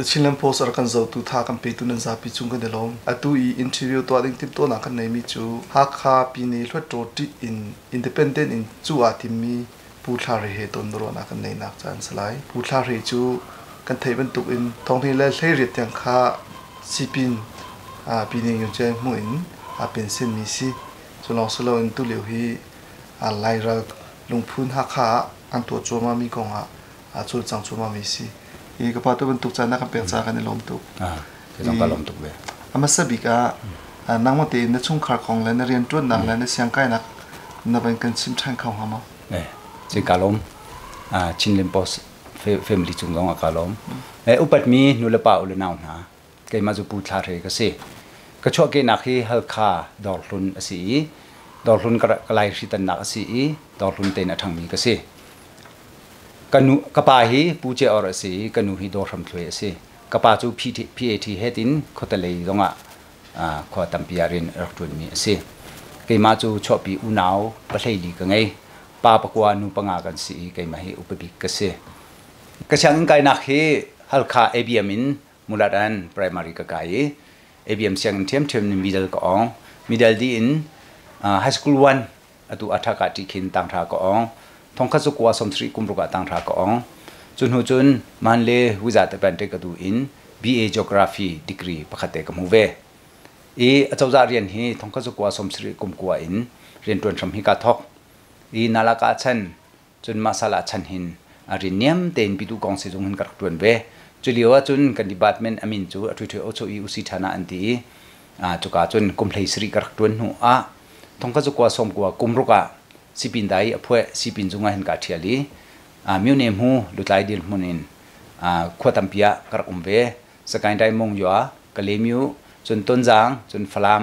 ชิลัมโพสอากันเจ้าตุท่ากันไปตุนันซาปิจุงกันเดลองอตุยอินทิวิวตัวดิ่งทิมตัวนักกันในมิจูฮักคาปีนี้ลวดโจติอินดิเพนเดนต์อินจูอาทิมีผู้ทาริเหตุนรนักกันในนักจานสลายผู้ทาริจูกันไทยบรรทุกอินท้องที่เล่เรียดยังคาสิปินปีนี้ยังเจมุอินเป็นเส้นมิซีส่วนเราสโลอินตุเลียวฮีไลรักลงพุนฮักคาอันตัวโจมามีกองจุดจังโจมามิซีอีกpart itu bentuk cana kan pencakan di lomtuk. Kita kan lomtuk be. Amasa bika, nang mati ini cung kar kong lain rian tuan nang lain siang kai nak, naban kan sim cang kau hama. Si kalom, chin limpos family cung kong kalom. Upat mi nulapa ulenau na, kay maju putlar he kasi. Kacok ke nakhi halka dorlun asi, dorlun kalai sitan nak asi, dorlun ten atang mi kasi. Kanu kapahi puje orasi kanu hi doram thlue ase kapaju PAT hetin khotalei donga kho tampiarin raktun mi ase keima chu chopi unau pathaili ka ngai pa pakwa nu panga kan si keima hi upabi kase kachang kai nak he halkha ABM in muladan primary ka kai ABM siang them middle ka ong middle di in high school 1 atu athaka ti khin tang tha ka ong thongkha chu kwa somthri kumruka tang tha ka ong chun hu chun manle wizat pante ka du in BA geography degree pakhate ka muwe achauza rian hi thongkha chu kwa somthri kumkwa in rian ton tham hi ka thok nalaka chan chun masala chan hin ariniam ten bidu kong se jong hin ka tuan ve chuliwa chun kan department amin chu athui ocho I usi thana anti chuka chun kumhlei sri ka tuan hu thongkha chu kwa som kwa kumruka sipin dai apwe sipin junga hin ka thiali myune mu lutlai dil munin khotampia kar umve sakai dai mong yo kalemiu chun tonjang chun falam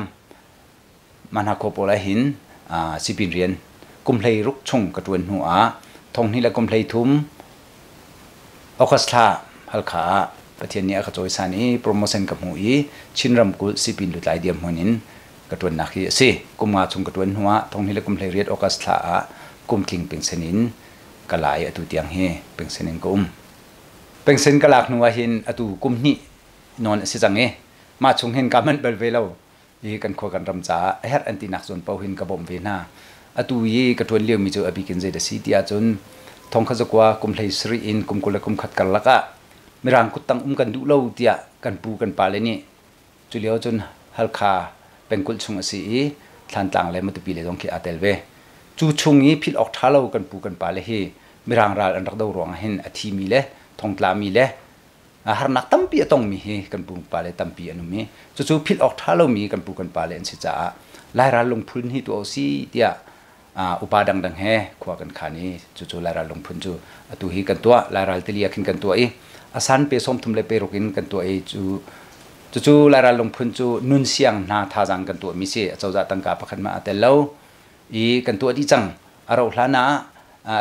manha khopola hin sipin rian kumhlei ruk chung ka tuan hu thong ni la kumhlei thum okasla halkha pathian ni ka choi sani promotion ka mu I chinram kul sipin lutlai diam munin katuan nakhi ase kumnga chung katuan huwa thongni le kumhlei riat okas thla kum king pensionin kalai atu tiang he pensionin ko pension kalak nuwa hin atu kumni non se change ma chung hen kaman belvelo kan kho kan ramcha her anti nak zon pau hin ka bom ve na atu yi katuan liu mi chu abikin je da si tia chun thongkha jakwa kumhlei sri in kumkula kum khat kalaka mirang kutang kan du lo tia kan pu kan pa le ni chulio chun halkha pengkul chung asi thlan tlang le matu pile dong ki atelve chu chungi phil ok thalo kan pu kan pa le hi mirang ral an rak do rong hin athi mi le thongtla mi le har nak tampi atong mi hi kan pu pa le tampi anu mi chu phil ok thalo mi kan pu kan pa le an si cha lai ra lung phun hi to si tia upadang dang he khwa kan khani chu lai ra lung phun chu atu hi kan tua lai ral telia khin kan tua asan pe som thum le pe rokin kan tua chu lara lung phun chu nun siang na tha jang kan tu mi se chawza tangka pakhat ma atel lo kan tu di chang aro hlana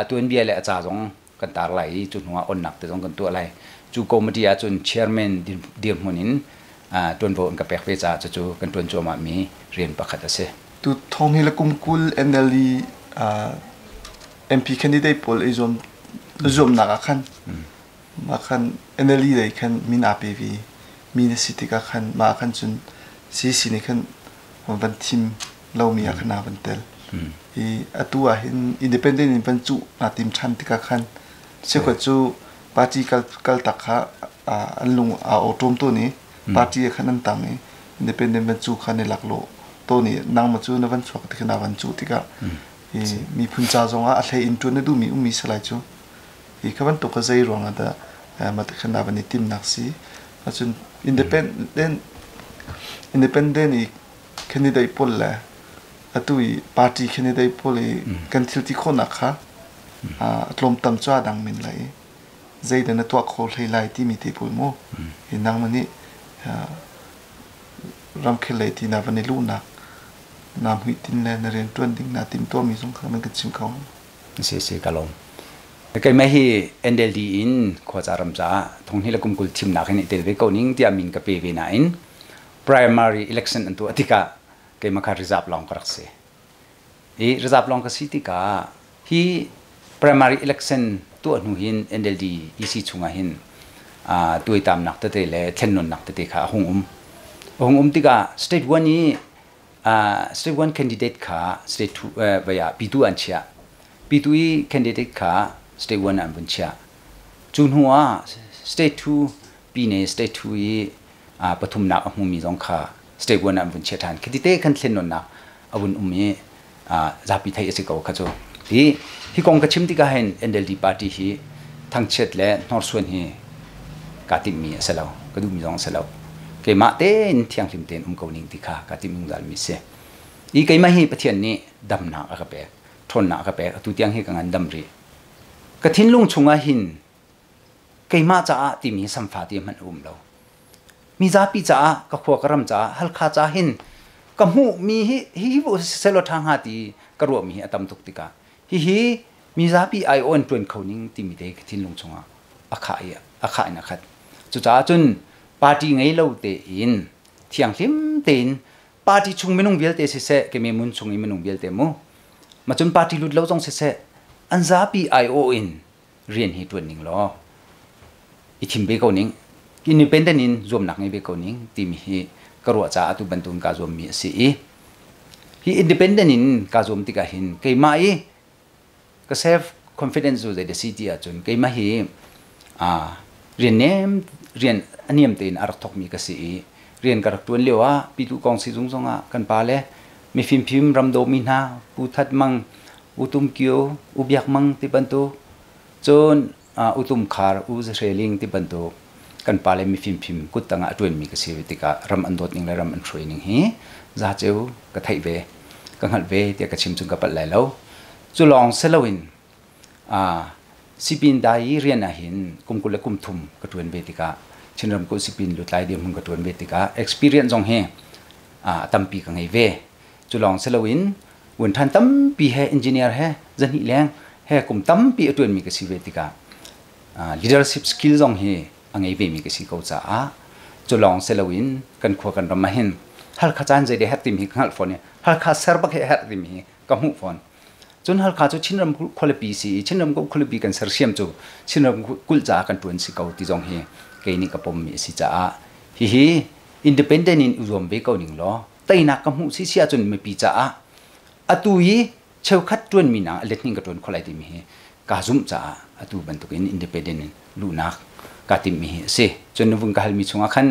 tuan bia le acha jong kan tar lai chu nuwa on nak te jong kan tu lai chu committee chun chairman dir munin tuan vo ka pek pe cha chu kan tuan choma mi rian pakhat ase tu thong hi la kumkul NLE MP candidate pol izom na khan makan NLE dai khan min APVมีสิทธิก็ขันมาขันจนสินี่ขันวันทีมเรามีขนาดวันเตลตัวเห็นอินดิเพนเดนต์บรรจุนาทีมชันที่ก็ขันเชื่อว่าจูปาร์ตี้กัลตักฮะอันลุงออโตมตัวนี้ปาร์ตี้ขันนั่นต่างนี้อินดิเพนเดนต์บรรจุขันในหลักโลตัวนี้นั่งมาจูในวันศุกร์ที่ขนาดวันจุที่ก็มีพุ่นจ่าจงอะไรอินทรนดูมีสลายจูขบันตุกใจรวงอ่ะแต่มาที่ขนาดวันนี้ทีมนักสีจนindependent i candidate pol la atui party candidate pol kan thilti khona kha atlom tam cha dang min lai zaida na to khol thei lai ti mi ti pol mo inang mani ram khelai ti na vani lu na nam hui tin la na ren twen ding na tim to mi song kha man kan chim khong se kalom cái mấy hi NLD in khoa charam cha thong hi la kumkul thim na khin tel ve ko ning tia min ka pe ve na in primary election antu atika ke makha reserve long karak se reserve long ka sitika hi primary election tu anu hin NLD isi chunga hin ตุยตามนักเตะเลยเทนนนนักเตะขาหงติกา state 1นี้state 1 candidate ขา state 2ไปP2 อันเชียP2 candidate ขา state 1อันบุญเชียจุนหัว state 2ปีนี้ state 2ปทุมนักหงมีสองขา state 1อันบุญเชียทัน candidate คันเทนนนนักอาวุธมีจะปีไทยสิกเอาขจรที่กองกระชิมติกาเห็น NLD party ที่ทั้งเช็ดและนอร์ส่วนที่กาติมีเสลาวก็ดูมีสองเสลาวเกี่ยมาเต้นเที่ยงริมเต้นเกาหลีที่ข้ากาติมุงดาลมิเสอีเกี่ยมาให้ประเทศนี้ดำหนักกระเปกทนหนักกระเปกตุเตียงให้กังดำรีกระทิ้นลุงชงหินเกี่ยมาจ้าที่มีสัมผัสที่มันเรามีจ้าปีจ้ากระขวกระรำจ้าฮัลคาจ้าหินกำหูมีฮิเซลทางหาตีกระรวมีอัตมตุกติกาฮิมีจ้าปีไอโอนตัวเขานิ่งที่มีเด็กทิ้นลุงชงอาขายนะครับจุดจ้าจนปาร์ตี้ไงเราเตอินเที่ยงลิมเตนปาร์ตี้ชงไม่นุ่งเบียลเตเสะก็ไม่มุนชงไม่นุ่งเบียลเตมูมาจนปาร์ตี้ลุดเราต้องเสะอันจ้าปีไอโออินเรียนให้ตัวนิ่งล้ออีทิมเบเขานิ่งอินดิเพนเดนต์อินรวมหนักในเบเขานิ่งที่มีกระวจ้าตุบันตุนกาจวมมีสิฮีอินดิเพนเดนต์อินกาจวมติกาหินเกี่ยมาก็เซฟคอนฟิเดนซ์อยู่ในซิตี้อาจนเกี่ยมาฮีเรียนอันนี้มันเป็นอารักทอกมีกษีเรียนกระตุ้นเลี้ยวปีตุกองสิจุงซงกันปาเลมีฟิล์มรำโดมินาอุทัดมังอุตุมเกียวอุบยักมังที่บันโตจนอุตุมคาร์อุเซลิงที่บันโตกันปาเลมีฟิล์มกุดตั้งตุ้นมีกษีวิติการำอันโดดนิ่งและรำอันทรวยนิ่งฮีซาเจ้ากระไทเวกังหัดเวที่กระชิมจุงกับปัดไหลแล้วจุลองเซลวินสิบินได้เรียนอาหินกุมกุลกุมทุมกระตุ้นเวติกาเช่นรำกุสิบินลุดไล่เดียมกระตุ้นเวติกา experience จงเฮตั้มปีกังไงเวจุลองเซลวินวันทันตั้มปีเฮ engineer เฮจันหิแรงเฮกุมตั้มปีตุ้นมีกษีเวติกาleadership skill จงเฮอังไงเวมีกษีเขาจ้าจุลองเซลวินกันขวกันรำมาเห็นฮัลขจานใจเดฮัตติมีขัลฟอนเนี่ยฮัลขาเซอร์บักเฮฮัตติมีกัมหุฟอนจนฮัลขาจูชินรำคุลปีสีชินรำกุลปีกันเสร์เซียมจูชินรำกุลจ้ากันตุ้นสิเขาที่จงเฮเกี่ยนี่กับผมมีสิจ้าฮิอินดิเพนเดนต์อินอุดมเบกเอาหนึ่งล้อแต่นักกับหูสิเสียจนไม่ปีจ้าตุยเชาวคัดจวนมีนาเล็กนิ่งกับจวนคนไรที่มีกาซุมจ้าตุบันตุกินอินดิเพนเดนต์ลูนักกาติมีเสจนนุงกาลมีชงขัน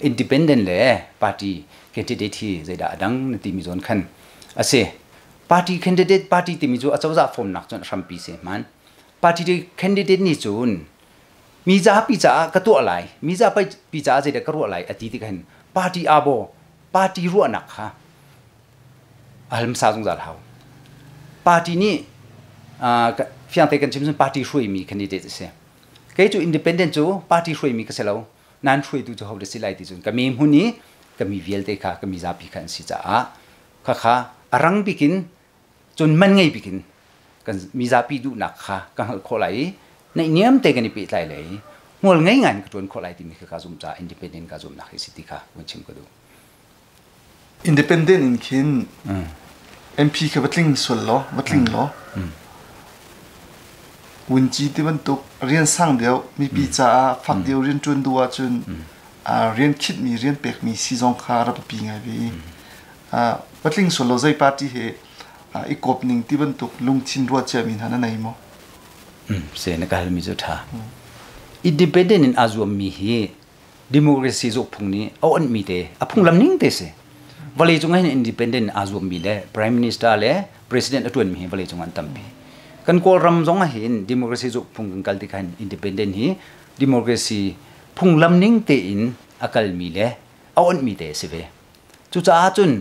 อินดิเพนเดนต์เลยปาร์ตี้แคนดิเดตที่ใจด่าดังนติมีจนขันเสปาร์ตี้แคนดิเดตปาร์ตี้ที่มีจนอาจจะฟอร์มนักจนรัมปีเสมันปาร์ตี้ที่แคนดิเดตนี่จนมีจ้าปีจ้ากระตัวอะไรมีจ้าไปปีจ้าจะได้กระตัวอะไรอดีตที่เห็นปาร์ตี้อาโบปาร์ตี้รั่วหนักค่ะอัลมซาจงจัดเขาปาร์ตี้นี้ฟิอังเตกันชิมซึ่งปาร์ตี้ช่วยมีแคนดิเดตเสียแค่จูอินดิเพนเดนต์จูปาร์ตี้ช่วยมีก็เสร็จแล้วนั่นช่วยดูจะเขาได้สิไลที่จุนก็มีหุ่นนี้ก็มีเวลเตค่ะก็มีจ้าปีกันสิจ้าค่ะรังปีกินจนมันไงปีกินกันมีจ้าปีดูหนักค่ะกันเขาคนไหลในเนี้ยมเตกันนี่ปีไหลเลยมัวง่ายงานก็ชวนคนไหลที่มีการซุ่มจ้าอินดิเพนเดนต์การซุ่มนักสิทธิค่ะวันชิมก็ดูอินดิเพนเดนต์อินคินMP กับวัดลิงส่วนล้อวัดลิงล้อวันจีที่มันตกเรียนสร้างเดียวมีปีจ้าฝักเดียวเรียนจนดัวจนเรียนคิดมีเรียนเป็กมีซีซองคารับปีไงพี่วัดลิงส่วนล้อใจปาร์ตี้เฮอีกกบหนึ่งที่มันตกลุงชินรัวเจมินหาไหนมั้งเสนกาลมิจุธาอินดิเพนเดนต์อาจจะมีเฮดิโมคราซีจุพงนี้เอาอันมีเดอพงลำนิ่งเตเสวันเลยจงให้อินดิเพนเดนต์อาจจะมีเลยพรีเมียร์มินิสเตอร์เลยประธานาธิบดีมีวันเลยจงอันตั้มปีกันกอลรำจงให้ดิโมคราซีจุพงกันกัลติกันอินดิเพนเดนต์เฮดิโมคราซีพงลำนิ่งเตอินอากัลมีเลยเอาอันมีเดสิเวจุจ้าจุน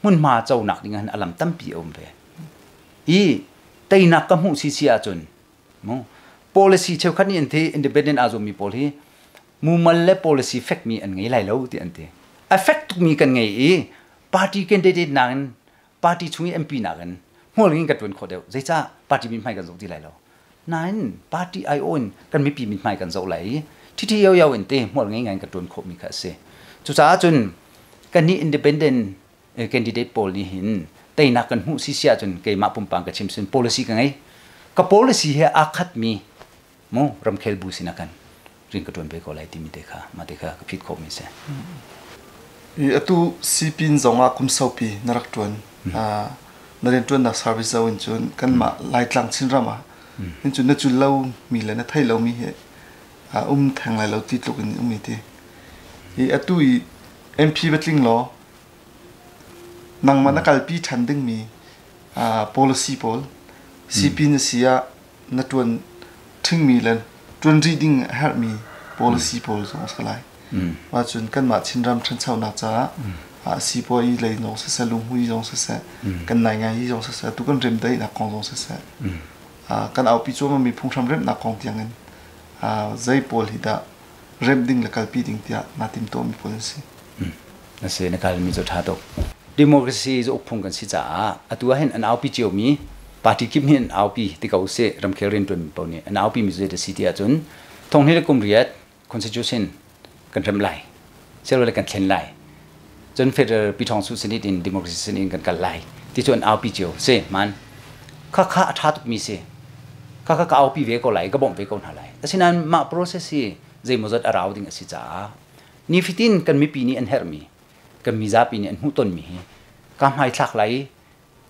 มุนมาเจ้าหนักดิ่งหันอลัมตั้มปีอมเวแต่นักกับหูซีเซียจุนpolicy เช่าขันนี่อันที่ independent อาจจะมี policy มูมันเล่ policy effect มีอันไงไหลแล้วที่อันที่ effect ทุกมีกันไงparty candidate นัก party ช่วย MP นักหัวเรื่องกันเป็นคนเดียวใจจ้า party มีไม่กันส่งที่ไหลแล้วนั่น party IO กันไม่ปีมีไม่กันส่งไหลที่ยาวๆอันที่หัวเรื่องงานกันเป็นคนมีค่าเสียจุดจ้าจนกันนี่ independent candidate poll นี่เห็นแต่นักกันหูซีเซียจนเกี่ยมาปุ่มปังกับชิมซึ่ง policy กันไงกับ policy เฮอาคัดมีรำเคลบูสินักัน ริงกระตุ้นไปก็ไล่ที่มีเด็กค่ะมาเด็กค่ะก็ผิดโคมิเสอตุซีปินจงอาคุมสาวปีนรักจวนนเรียนจวนนักสาวจวนจวนกันมาไล่หลังชินรามานี่จวนนั่นจวนเรามีเลยนะไทยเรามีเหตุแทงไล่เราติดลูกกันมีที่อตุMP บัดลิงล้อนังมันนักการปีชันดึงมี policy pol ซีปินเสียนัดจวนถึงมีเลยจวน reading ฮะมี policy pol สองสลายว่าจนกันมาชินรำชันเช่านักจ้าซีพอยเลยน้องเสลุงหุยน้องเสกันนายงานยี่น้องเสตุกันเริ่มได้นักกองน้องเสกันเอาปีโจมันมีพุ่งทำเริ่มนักกองเตียงเงินใจพอลฮิดาเริ่มดิ้งและการปีดิ้งเตียนาติมโตมี policy นั่นสินักการมีจุดท้าตก democracy จะอุปงกันสิจ้าตัวเห็นอันเอาปีเจียวมีปฏิกิริยาเอาปีที่เขาเสรำเครินตัวมีปนี่อันเอาปีมีจุดเด็ดสิที่จนทงนี้เลยกุมเรียด constitution กันทำไรเชื่อว่ากันเขียนไรจนเฟดปีทองสุดสนิทอินดิโมคราซีสนิทกันไรที่จนเอาปีเจียวเสมันข้าท้าตุกมีเสข้าเอาปีเวก็ไรก็บ่มเวก็หาไรแต่ฉะนั้นมา process ใจมันจะราวดิ้งสิจ้านี่ฟิตินกันมีปีนี้อันเฮอร์มีกันมีจ้าปีนี้อันหุ่นต้นมีการให้ทักไร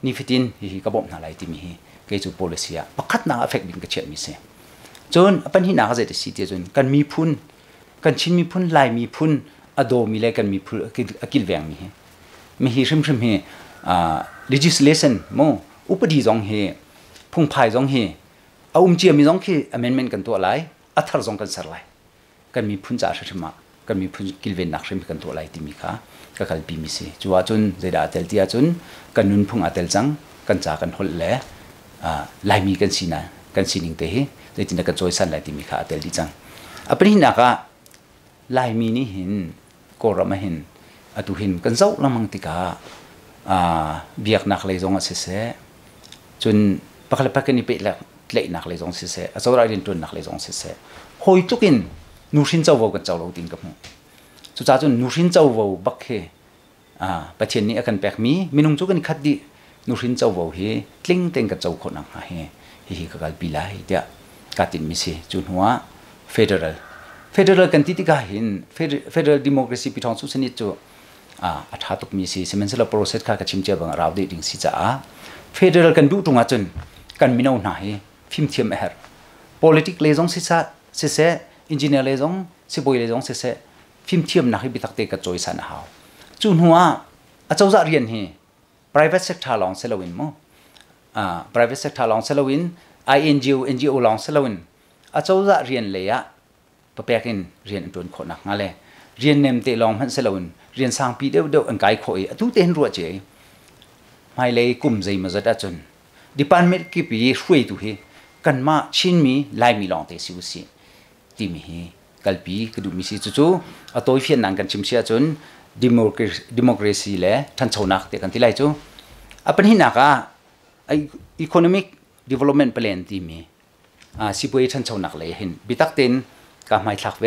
นี่ฟิตินฮีก็บ่มหาไรที่มีเกี่ยวกับ policy ปักขัดน่า affect ดิ้งก็เชื่อมีเสจนปัญหาเขาจะได้สิที่จนกันมีพุ่นกันชินมีพุ่นลายมีพุ่นอโดมีเลยกันมีพุ่นกิลแวงมีริมเฮlegislation โมอุปดีจงเฮพุ่งพายจงเฮเอาเจียมีจงคือ amendment กันตัวไรอัฐรจงกันสลายกันมีพุ่นจ่าใช่ไหมกันมีพุ่นกิลเวนนักริมกันตัวไรที่มีค่ะก็การปีมีสิจัวจนเจดาเตลที่จนกันนุนพุ่งอัตลจังกันจ่ากันหดเล่ลายมีกันสินะกันสินิงเตะได้จินตกันจอยสันลายที่มีค่ะอัตลที่จังอันนี้นักลายมีนี่เห็นก็เราไม่เห็นตุเห็นกันเจ้าละมังติกาเบียกนักเลยจงเสียจนปักเล็บปักนี่เป็นเละนักเลยจงเสียเจ้าเราเรียนตัวนักเลยจงเสียหอยตุกินนูชินเจ้าวัวกันเจ้าเราดินกับมึงสุดท้ายจนนูชินเจ้าวัวบักเฮประเทศนี้อาการแปลกมีนุ่งจุกันขัดดินูชินเจ้าวัวเฮกลิ้งเต็งกับเจ้าคนนักเฮก็การปีไล่เดียกัดตินมิสิจุนหัวfederal กันที่ที่ก็เห็น federal democracy พิธองสุสนิทจูอัฐาตุกมีสิเซมันสละ process ข้ากับชิมเจ้าบังราวได้ดิ่งสิจ้า federal กันดูตรงนั้นจนกันมีโน่นไหนฟิมเทียมเอร์ politics เลยจงสิซะเสีย engineer เลยจงสิบอยเลยจงเสียฟิมเทียมนักบิตักเตกับจอยสันหาวจุนหัวเจ้าจะเรียนเฮ private sector ลองเซลวินมั้งprivate sector ลองเซลวิน NGO ลองเซลวินเจ้าจะเรียนเลยอะปะเปกินเรียนตัวคนนักงาเลยเรียนเนมเตลองหันเซลวินเรียนสร้างปีเดียวอันไกลข่อยทุกเต็นรัวเจไม่เลยกุมใจมาจัดจนดิปานเมตกี่ปีช่วยตัวเฮกันมาชินมีไล่มีลองเตสิวสิที่มีกัลปีกระดูมีสิจู่ๆตัวเฟียนนังกันชิมเชียจนdemocracy เลยท่านชาวนักเตกันที่ไรจู่เป็นหินักeconomic development plan ที่มีสิบวันท่านชาวนักเลยเห็นบิตักเต็นก็ไม่ทักเว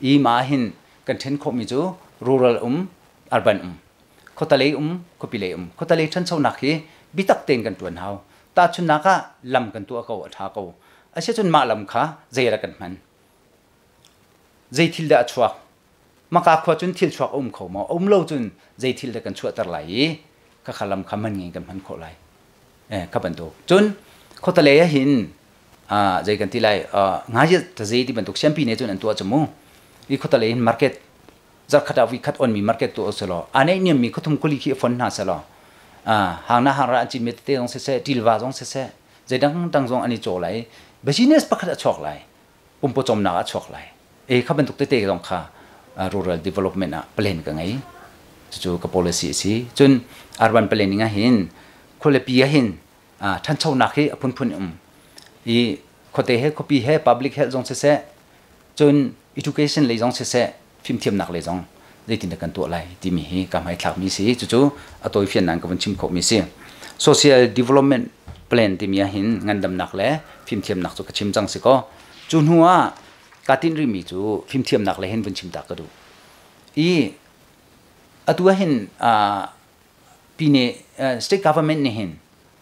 อีมาหินกันเทนคมิจู rural urban คนทะเลคนพิเลคนทะเลท่านชาวนักฮีบิตักเต็นกันตัวเขาตาชุนนักลำกันตัวเขาท้าเขาอาเช่จนมาลำขาใจรักกันมันใจทิลเดชัวมากาขวาจนทิลชัวเขามาเล่าจนใจทิลเดกันชัวตะไหลก็ขลำขามันเงี้ยกันมันโคไลขับบันทุกจนคนทะเลหินใจกันที่ไรง่ายจะใจที่บรรทุกแชมปีเนี่ยจนอันตัวจมูกอีกคนทะเลมาร์เก็ตจะขัดวิคัดออนมีมาร์เก็ตตัวสโลอันนี้เนี่ยมีคุทุมคุลิขีฟอนน่าสโลหางหน้าหางร้านจีเมตเตองเสดิลวาจงเสใจดังจงอันนี้โจไลบิสเนสปักขัดช็อกไลปุ่มปจมนักช็อกไลขับเป็นตุกเตะตรงค่ะ rural development เปลี่ยนกันไงจู่ๆกับ policy สิจน urban planning เห็นคนละปีเห็นท่านชาวนักให้พุ่นอีคนเตะให้คนปีให้ public health จงเสจน education เลยจงเสฟิล์มเทียมนักเลยจงได้ติดกันตัวอะไรที่มีให้การให้หลักมีสิจู่ๆตัวเฟียนนั้นก็เป็นชิมขบมีสิ social development plan ที่มีเห็นงานดำนักและฟิล์มเทียมนักจู่กับชิมจังสิก็จุนหัวการตินริมีจู่ฟิล์มเทียมนักเลยเห็นเป็นชิมตักก็ดูตัวเห็นปีนี้ state government เนี่ยเห็น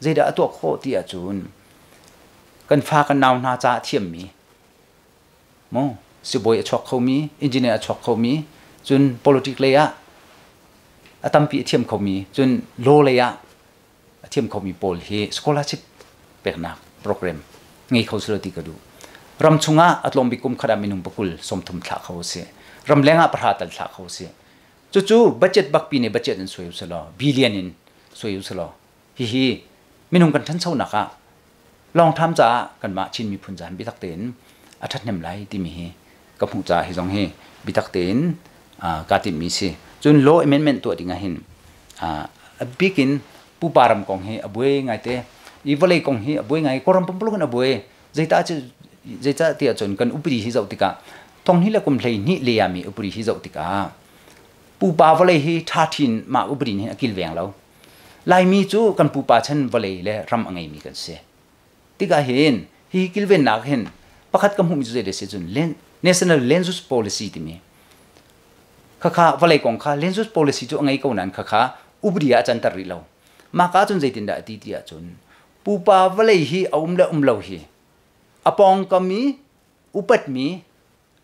ใจเดาตัวโคที่จุนกันฟ้ากันนาวนาจ่าเทียมมีโม สิบอยชอกเขามีอินจิเนียร์ชอกเขามีจน politics เลยอะตั้มปีเทียมเขามีจนโลเลยอะเทียมเขามีโพลเฮ scholarship เป็นนักโปรแกรมไงเขาสุดที่กระดูรำชงะอัตลมบิคุมขดามินุมปกุลสมทุมทักเขาเสียรำแรงะประหารตัดทักเขาเสียจู่ๆบัจเจ็ตบักปีเนี่ยบัจเจ็ตนั้นสวยอุสลอบิลเลียนินสวยอุสลอฮิมินุมกันทันเท่านักะลองทำจ้ากันมาชินมีพุนจานบิทักเต็นอาทัดเนมไลที่มีกับหูจ้าฮิจงเฮบิทักเต็นกาติมีสิจน law amendment ตัวดิ่งหินบิกินผู้ปารมกองเฮอบุยไงเตอีวเลยกองเฮอบุยไงกรมปุ่มปลุกันอบุยใจตาเตียจนกันอุปริฮิจติกาตรงนี้แหละกุมเพลย์นี่เลียมีอุปริฮิจติกาผู้ปาวเลยฮิท่าทินมาอุปรินี่กิลเวียงเราลายมีจูกันผู้ปาชันวเลยและรำอะไรมีกันเสียติกาเห็นฮิกิลเวนนักเห็นประคัดกำหูมิจุเดเสจุนเลน national lensus policy ที่มีข้าวเลยกองข้า lensus policy จูอะไรก็นั้นข้าอุปริอาจารย์ตรีเรามาก้าจนใจตินดาตีตีอาจนผู้ปาวเลยฮิเอาเราฮิอปองก็มีอุปัตมี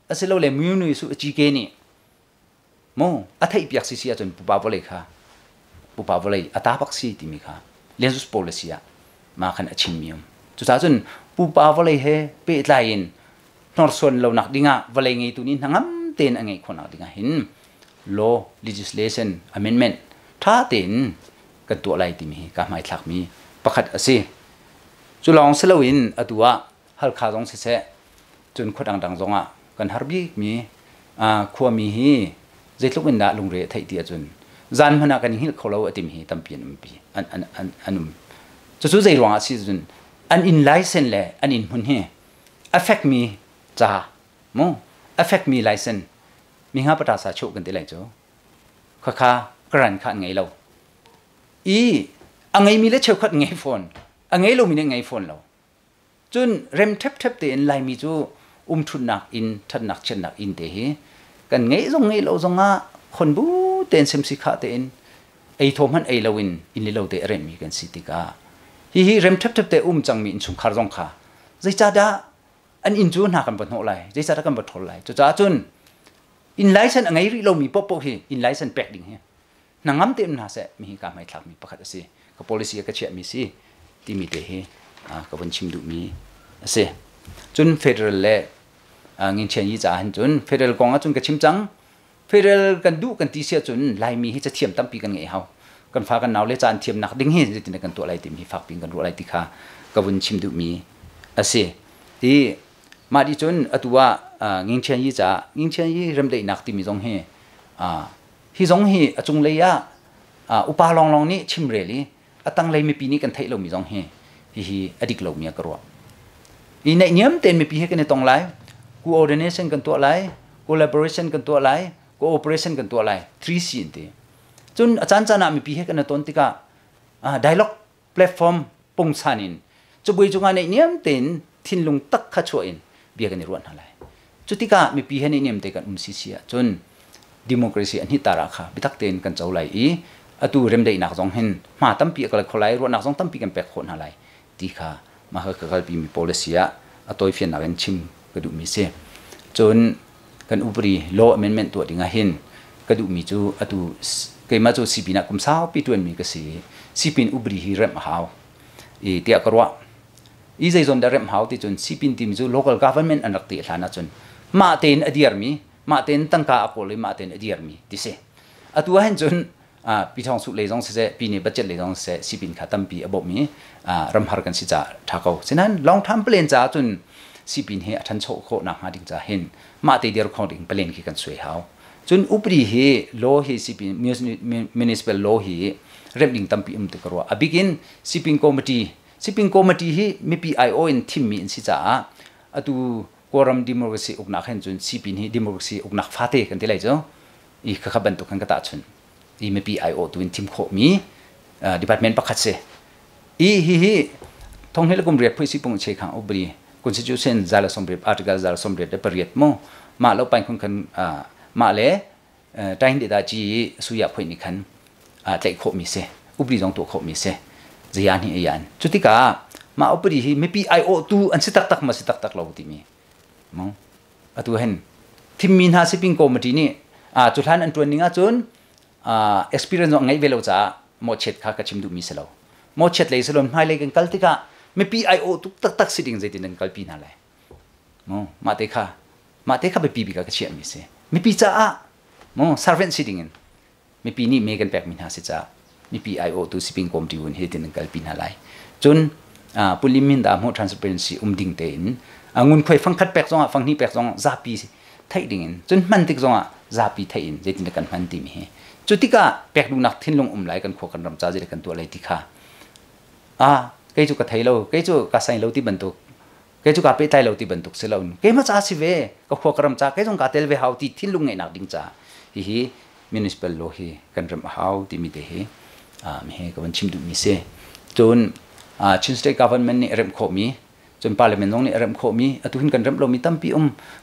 อาศัยเราเลยมิวนุยสุจีเกนี่โมอัฐิพิยักษิเสียจนผู้ปาวเลยค่ะผู้ปาวเลยอัตาพักษีที่มีค่ะเรียนสุสโพลิซีมาขันอชิมมิมจุดท้ายจนผู้ปาวเลยเฮเปิดไลน์นอร์ส่วนเราหนักดิ่งะวเลยไงตัวนี้ทั้งนั้นเต็นอะไรคนหนักดิ่งะเห็น law legislation amendment ถ้าเต็นกันตัวอะไรที่มีการหมายหลักมีประคัดอาศัยจุลองเซลวินอตัวฮัลคาจงเสะจนคนดังจงอ่ะกันฮาร์บีมีขวามีฮีเจ็ดลูกวินดาลุงเรย์ไทยเดียจนจานพนักกันฮิลเขาเราอติมฮีตั้มเปียนมันปีอันจะสู้ใจหลวงอาศิจนอันอินไลเซนเลยอันอินหุ่นฮี affect me จ้าโม affect me license มีห้าประสาทโชคกันได้เลยจ้ะข้ากรันข้าไงเราอังไงมีเล็เชี่ยวขัดไงโฟนอังไงเรามีไงโฟนเราจนเริ่มเทปเตียนลายมีจูทุนหนักอินทันหนักเช่นหนักอินเตะกันไงเราจงอ่ะคนบูเตียนเซมสิขาเตียนไอโทมันไอเราอินเราเตะเริ่มมีกันสิติกาฮิเริ่มเทปเตะจังมีอินชุมคาร์จงค่ะใจจ้าดาอันอินจูหนักกันบนหัวไหลใจจ้าดากันบนหัวไหลจ้าจนอินไลเซนอังไงเรามีป๊อปฮีอินไลเซนแปกดิ่งเฮนังงั้มเต็มน่าเสมีการไม่ทักมีประคัตสิกับ policy ก็เชื่อมีสิที่มีเตะกับวันชิมดูมีเสียจน federal เล่เงินเชียนยี่จ่าจน federal กองจนกับชิมจัง federal กันดูกันตีเสียจนลายมีให้จะเทียมตั้มปีกันไงเฮากันฟ้ากันหนาวเละจานเทียมหนักดิ้งเห็นจะติดกันตัวอะไรติมีฝากปีกันรู้อะไรติค่ะกับวันชิมดูมีเสียที่มาดิจนตัวเงินเชียนยี่จ่าเงินเชียนยี่เริ่มได้หนักติมีจงเฮฮิจงเฮจงเลยอุปาลองนี่ชิมเรลี่ตั้งเลยมีปีนี้กันไทยเรามีจงเฮฮิอดีตเรามีกระวอีในเนี้ยมเต็นมีปีให้กันในตรงไร coordination กันตัวไร collaboration กันตัวไร cooperation กันตัวไร3 สิ่งที่จนอาจารย์จะนำมีปีให้กันในต้นที่ก็ dialogue platform ปงสานินจะบุยจงในเนี้ยมเต็นทิ้งลงตักขช่วยเบียกันในรวนอะไรจุดที่ก็มีปีให้ในเนี้ยมเต็นกันสิเสียจน democracy อันนี้ตาราค่ะบิทักเต็นกันเจ้าไรตัวเริ่มได้หนักจงเห็นมาตั้มปีกันเลยคนไรรวนหนักจงตั้มปีกันแปลกคนอะไรที่ค่ะมาเขาก็ปีมี policy ตัวเฟียนนักชิมกระดูมีเสียจนกันอุปริ law amendment ตัวดิ่งเห็นกระดูมีจูตัวเกี่ยมาจูสิบินักกุมสาวปีตัวมีก็สิสิบินอุปริฮิเริ่มหาวเตียกรัวใจจนได้เริ่มหาวที่จนสิบินที่มีจู local government อันนักเตะฐานะจนมาเต็นอดียร์มีมาเต็นตั้งกาอโกเลยมาเต็นอดียร์มีที่เสียตัวเห็นจนปีทองสุเลยจงเสะปีนี้บัจเจตเลยจงเสะสิบินขัดตั้มปีอบมีรำหากันสิจ่าทักเอาฉะนั้นลองทำเปลี่ยนจ่าจนสิบินเฮทันโชโคนักหาดิ่งจ่าเห็นมาเตเดียร์ของดิ่งเปลี่ยนขี้กันสวยหาวจนอุปริเฮโลเฮสิบินmunicipal law เฮเริ่มดิ่งตั้มปีติกรัวบิกินสิบินคอมมิตี้เฮมีปี IO อินทีมมีอินสิจ่าตัวกอรัมดิโมคราซีอุกนักเห็นจนสิบินเฮดิโมคราซีอุกนักฟาเตกันที่ไรจ้ะอีกข้าบันตุกันกระตาชนมีปี IO ตัวอินทีมโคมี department ประคัตเสฮิทงเฮลกุมเรียบพื้นสิปุ่งเชขังอุบรี constitution จาร์สมเรียบ article จาร์สมเรียบได้ประเรียดโมมาแล้วไปคนกันมาเลยใจหินเดตาจีสุยาพูดนี่คันใจโคมีเสอุบรีจงตัวโคมีเสจะยันหิยันจุดที่กามาอุบรีมีปี IO ตัวอันสิตักมาสิตักเราที่มีมอง ตัวเห็นที่มีนาสิปิงโกมดีนี่จุดท่านอันตัวนี้จนexperience ไงเวลาจะหมดเช็ดข้ากระชิมดูมีเสลาหมดเช็ดเลยสลมให้เลยกันกัลติกาไม่ปี I.O. ตุกตักสิดิ่งใจดินันกัลปีนั่นเลยมาเตะข้าไปปีบิกากระเชียมีเสไม่ปีจ้าservant สิดิ่งไม่ปีนี้เมกันแปลกมีนาสิจ้าไม่ปี I.O. ตุสิปิงโกมดีวันเฮดินันกัลปีนั่นเลยจนปุลิมินดาโม transparency ดิ่งเต็นงุนคอยฟังคัดแปลกซองฟังนี่แปลกซองซาปีไทยดิ่งจนมันติกซองซาปีไทยใจดินกันมันตีมีจุดที่ก็แปลกดูนักทิ้งลงไหลกันขวกันรำจ้าจะกันตัวอะไรที่ข้าcái chỗ cái thấy lâu cái chỗ cái sai lâu thì bận tục cái chỗ cái bê tay lâu thì bận tục sẽ lâu cái mà cha si về cái khoa karam cha cái trong cái tel về hậu thì thiên lung ngày nào đinh cha hi municipal law hi kan ram hậu thì mi thế hi mi cái vấn chim du mi se chọn chin state government ni ram kho mi chọn parliament nong ni ram kho mi atu hin kan ram lo mi tam pi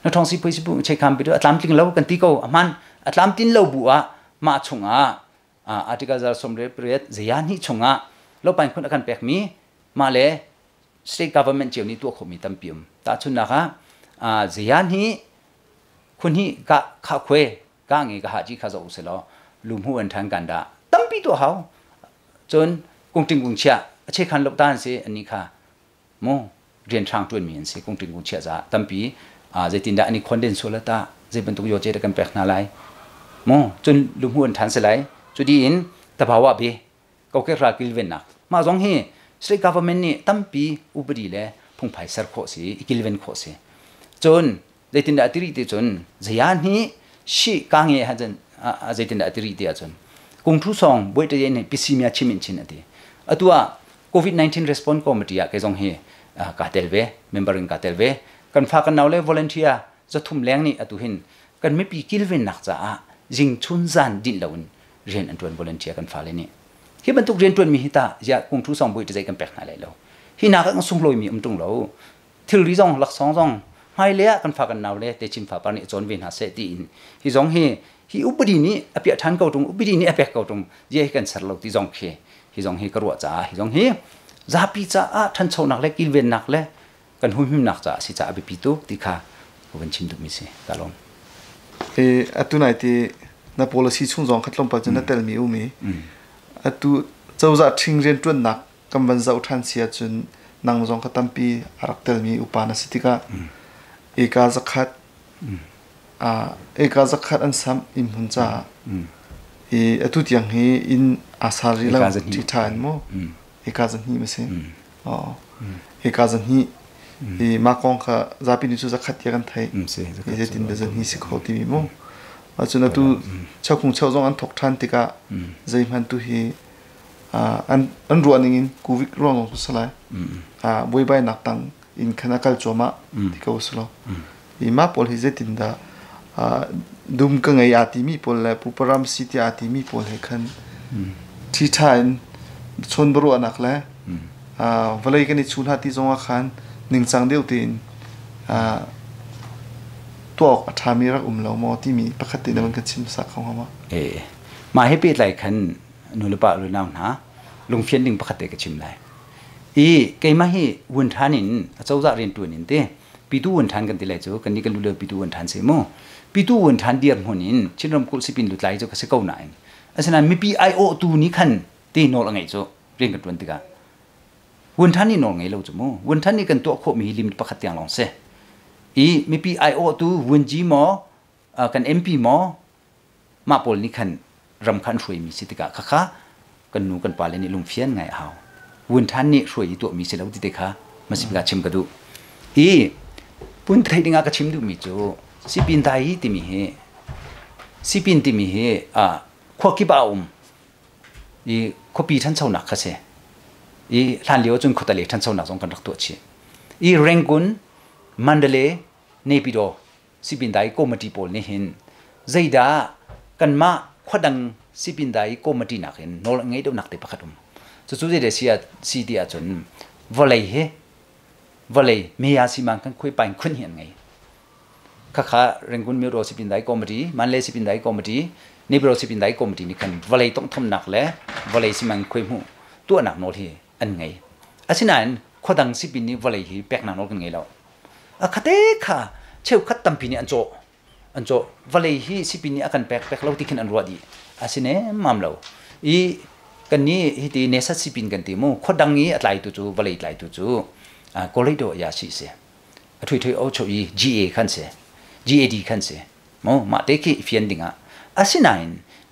nó thong si poi si bu che kham pi do atlam ting lâu kan ti ko aman atlam tin lâu bu ma chunga article za somre priet zian hi chunga lo pan khun akan pek miมาเลย state government เจียวนี้ตัวเขามีตั้มเปี่ยมตาชุนนะคะzian hi คนที่กะข้าคุยกะเงกะหาจีข้าจะอุศลลุมหัวอันทางกันดาตั้มปีตัวเขาจนกงติงกงเชียเช่ขันลบด้านสิอันนี้ค่ะโมเรียนทางตัวมีอันสิกงติงกงเชียจะตั้มปีจะตินดาอันนี้คนเด่นสุดละตาจะเป็นตัวโยเจตกันแปลกนาไลโมจนลุมหัวอันทางสลายจุดดีอินแต่ภาวะเบก็แค่รากิลเวนนักมาสองเฮstate government นี่ตั้มปีอุปดีเลยพุ่งไผ่สารโคสิอีกิลเวนโคสิจนได้ตินดาติริติจนเจียนนี้ชีกางเงยฮันจนได้ตินดาติริติจนกงทุสองบ่อยจะยังพิซิมีอาชิมินชินอดีตัว COVID-19 response committee ก็จงเฮกาเตลเว member กาเตลเวกันฝากกันเอาเลย volunteer จะทุ่มแรงนี่ตัวเห็นกันไม่ปีกิลเวนนักจ้าจิงชุนจันดินเหล่านั้นเรียนอันตัว volunteer กันฝากเลยนี่ที่บรรทุกเรียนตัวมีหิตาจะคงทุสองบุยจะใจกันแปลกอะไรแล้วที่นักก็สุ่มลอยมีตรงเราที่รีจงหลักสองจงให้เลี้ยกันฝากกันเอาเลยแต่ชิมฝาปานนี่จนเวียนหาเสตีนที่จงที่อุปดีนี้อภิทันเก่าตรงอุปดีนี้อภิเก่าตรงเย่กันสัตว์เราที่จงที่จงกระโดดจ้าที่จงซาปีจ้าทันโซนักเล็กกิลเวนนักเล็กกันหุ่มนักจ้าสิจ้าอภิปิตุที่ข้าวันชิมดูมิเสกาลงตุนไหนที่นัก policy ช่วงจงขัดลงไปจนนักเตลมีอุมีตัวเจ้าจะทิ้งเรียนจนหนักกำบันเจ้าทันเสียจนนางจงขัดตั้มปีรักเตลมีอุปาณสติกาเอกาจักขัดอันซ้ำอิมหุ่นจ้าตัวที่ยังให้อินอาสาริลาที่ทานมั้งเอกาจันฮีไม่ใช่เอกาจันฮีมากองข้าจะเป็นตัวจักขัดยังไงจะตินเบจันฮีสิเขาที่มีมั้งจนตัวชาวคงชาวจงอันถกทันติกาใจมันตัวฮีอันรัวนิ่งโควิดร้อนลงสุดสลายบวยใบนักตังอินขณะกัลโจมาติกาอุสโลมาพอลฮิเจตินดาดุมกังไงอาติมีพอลเลยปุปรามสิทธิอาติมีพอลให้ขันที่ทานชนบรัวนักเลยเวลากันในชุนหัดที่จงอาขันหนึ่งจังเดียวตินตัวทามีรักเราโมที่มีปกติเนี่ยมันก็ชิมสักของเขามาให้ปีไหลขันนุลปะหรือน้ำนะลงเฟียนดึงปกติก็ชิมไหลเกี่ยมาให้วันทานินเจ้าจะเรียนตัวนินเต้ปีตู้วันทานกันทีไรจูกันนี่กันรู้เลยปีตู้วันทานเสมอปีตู้วันทานเดียร์หัวนินชินรำกุลสิปินหลุดไหลจูก็เสกเอาหน่อยอันนั้นมีปี I.O. ตัวนี้ขันตีโนละไงจูเรียนกันตัวนี้กันวันทานนี่โนละไงเราจูมั้งวันทานนี่กันตัวโคมีลิมิตปกติอย่างลองเสมีปี I.O. ตัววันจีมอกัน MP มอมาปอลนี่ขันรำคันช่วยมีสิทธิกะค่ะกันนูกันปาเลนี่ลงเฟียนไงเอาวันท่านนี่ช่วยตัวมีสิทธิ์ติดค่ะมาสิบกาชิมกันดูปุ่นไทยดิ่งกาชิมดูมีจูสิปินไทยที่มีสิปินที่มีขวากิบเอาขวาปีท่านเช่าหนักค่ะเสท่านเลี้ยวจนขวาตะเลท่านเช่าหนักสองกันรักตัวเชี่เร่งกุนมันเดเลเนปิโดสิปินไทยก็มาตีโพลนี่เห็นใจดากันมาขวดังสิปินได้ก็มาดีนักเห็นโนลไงเดี๋ยวนักเตะปะคัดจู่ๆเดี๋ยวซีดีอาจนวอลเลยเมียสิมันกันคุยไปคุยเห็นไงข้าเรื่องคุณมีโรสิปินได้ก็มาดีมันเลยสิปินได้ก็มาดีนี่โรสิปินได้ก็มาดีนี่กันวอลต้องทำหนักแล้ววอลสิมันคุยหูตัวหนักโนทีอันไงอันนั้นขวดังสิปินนี่วอลแปลกหนักโนกันไงแล้วคาเตะค่ะ เชื่อคัดตั้มปีนี้อันโจวันเลยฮีสิปีนี้อากันแปลกเราที่ขึ้นอันรัวดีอาศิเน่มัมเราอีกันนี้ฮีตีเนสัตสิปีนกันตีมูขดดังนี้อะไรตัวจูวันเลยอะไรตัวจูก็เลยโดยาสิเสียถุยเอาโชย GA ขันเสีย GAD ขันเสียมูมาเตกิเฟียนดิ่งอาศินัย